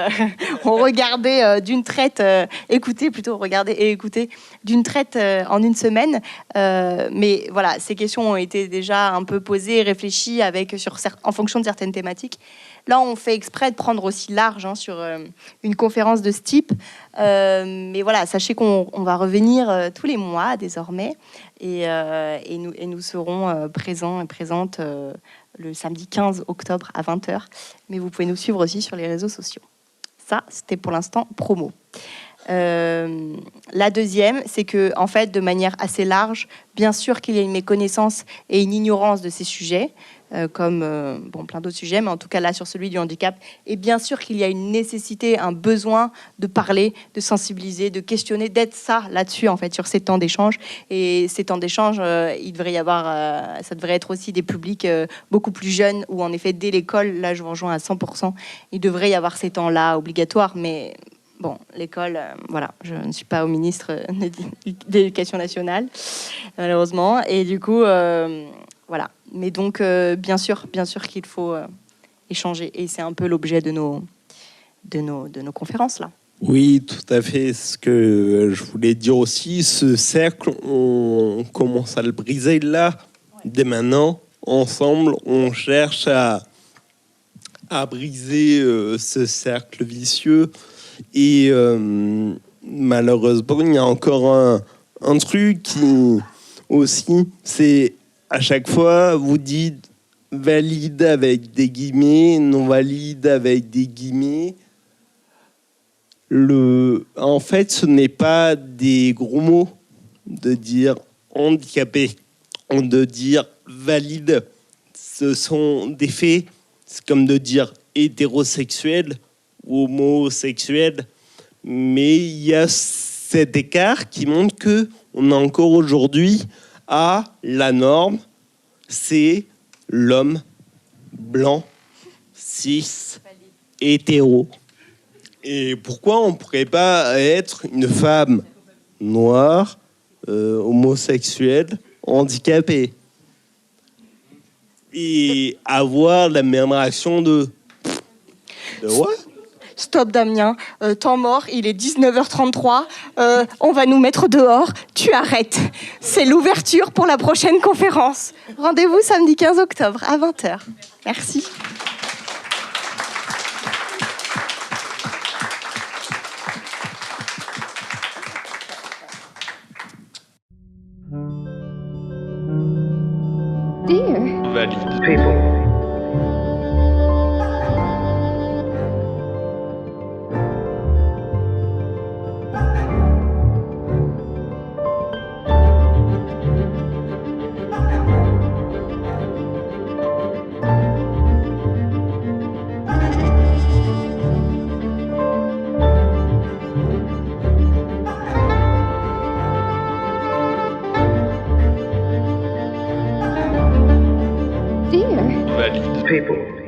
ont regardé d'une traite, regardé et écouté d'une traite en une semaine. Mais voilà, ces questions ont été déjà un peu posées, réfléchies en fonction de certaines thématiques. Là, on fait exprès de prendre aussi large sur une conférence de ce type. Mais voilà, sachez qu'on va revenir tous les mois désormais. Et nous serons présents et présentes le samedi 15 octobre à 20h. Mais vous pouvez nous suivre aussi sur les réseaux sociaux. Ça, c'était pour l'instant promo. La deuxième, c'est que, en fait, de manière assez large, bien sûr qu'il y a une méconnaissance et une ignorance de ces sujets, comme plein d'autres sujets, mais en tout cas là sur celui du handicap. Et bien sûr qu'il y a une nécessité, un besoin de parler, de sensibiliser, de questionner, d'être ça là-dessus en fait, sur ces temps d'échange. Et ces temps d'échange, il devrait y avoir, ça devrait être aussi des publics beaucoup plus jeunes, où en effet dès l'école, là je vous rejoins à 100%, il devrait y avoir ces temps-là obligatoires, mais bon, l'école, voilà, je ne suis pas au ministre de l'Éducation nationale, malheureusement, et du coup, voilà. Mais donc, bien sûr qu'il faut échanger, et c'est un peu l'objet de nos conférences là. Oui, tout à fait. Ce que je voulais dire aussi, ce cercle, on commence à le briser là, dès maintenant. Ensemble, on cherche à briser ce cercle vicieux. Et malheureusement, il y a encore un truc qui aussi, c'est à chaque fois, vous dites valide avec des guillemets, non valide avec des guillemets. En fait, ce n'est pas des gros mots de dire handicapé, de dire valide. Ce sont des faits. C'est comme de dire hétérosexuel ou homosexuel. Mais il y a cet écart qui montre que on est encore aujourd'hui à la norme, c'est l'homme blanc, cis, hétéro. Et pourquoi on ne pourrait pas être une femme noire, homosexuelle, handicapée et avoir la même réaction de ouais. Stop Damien, temps mort, il est 19h33, on va nous mettre dehors, tu arrêtes. C'est l'ouverture pour la prochaine conférence. Rendez-vous samedi 15 octobre à 20h. Merci. Valide people. Valide people.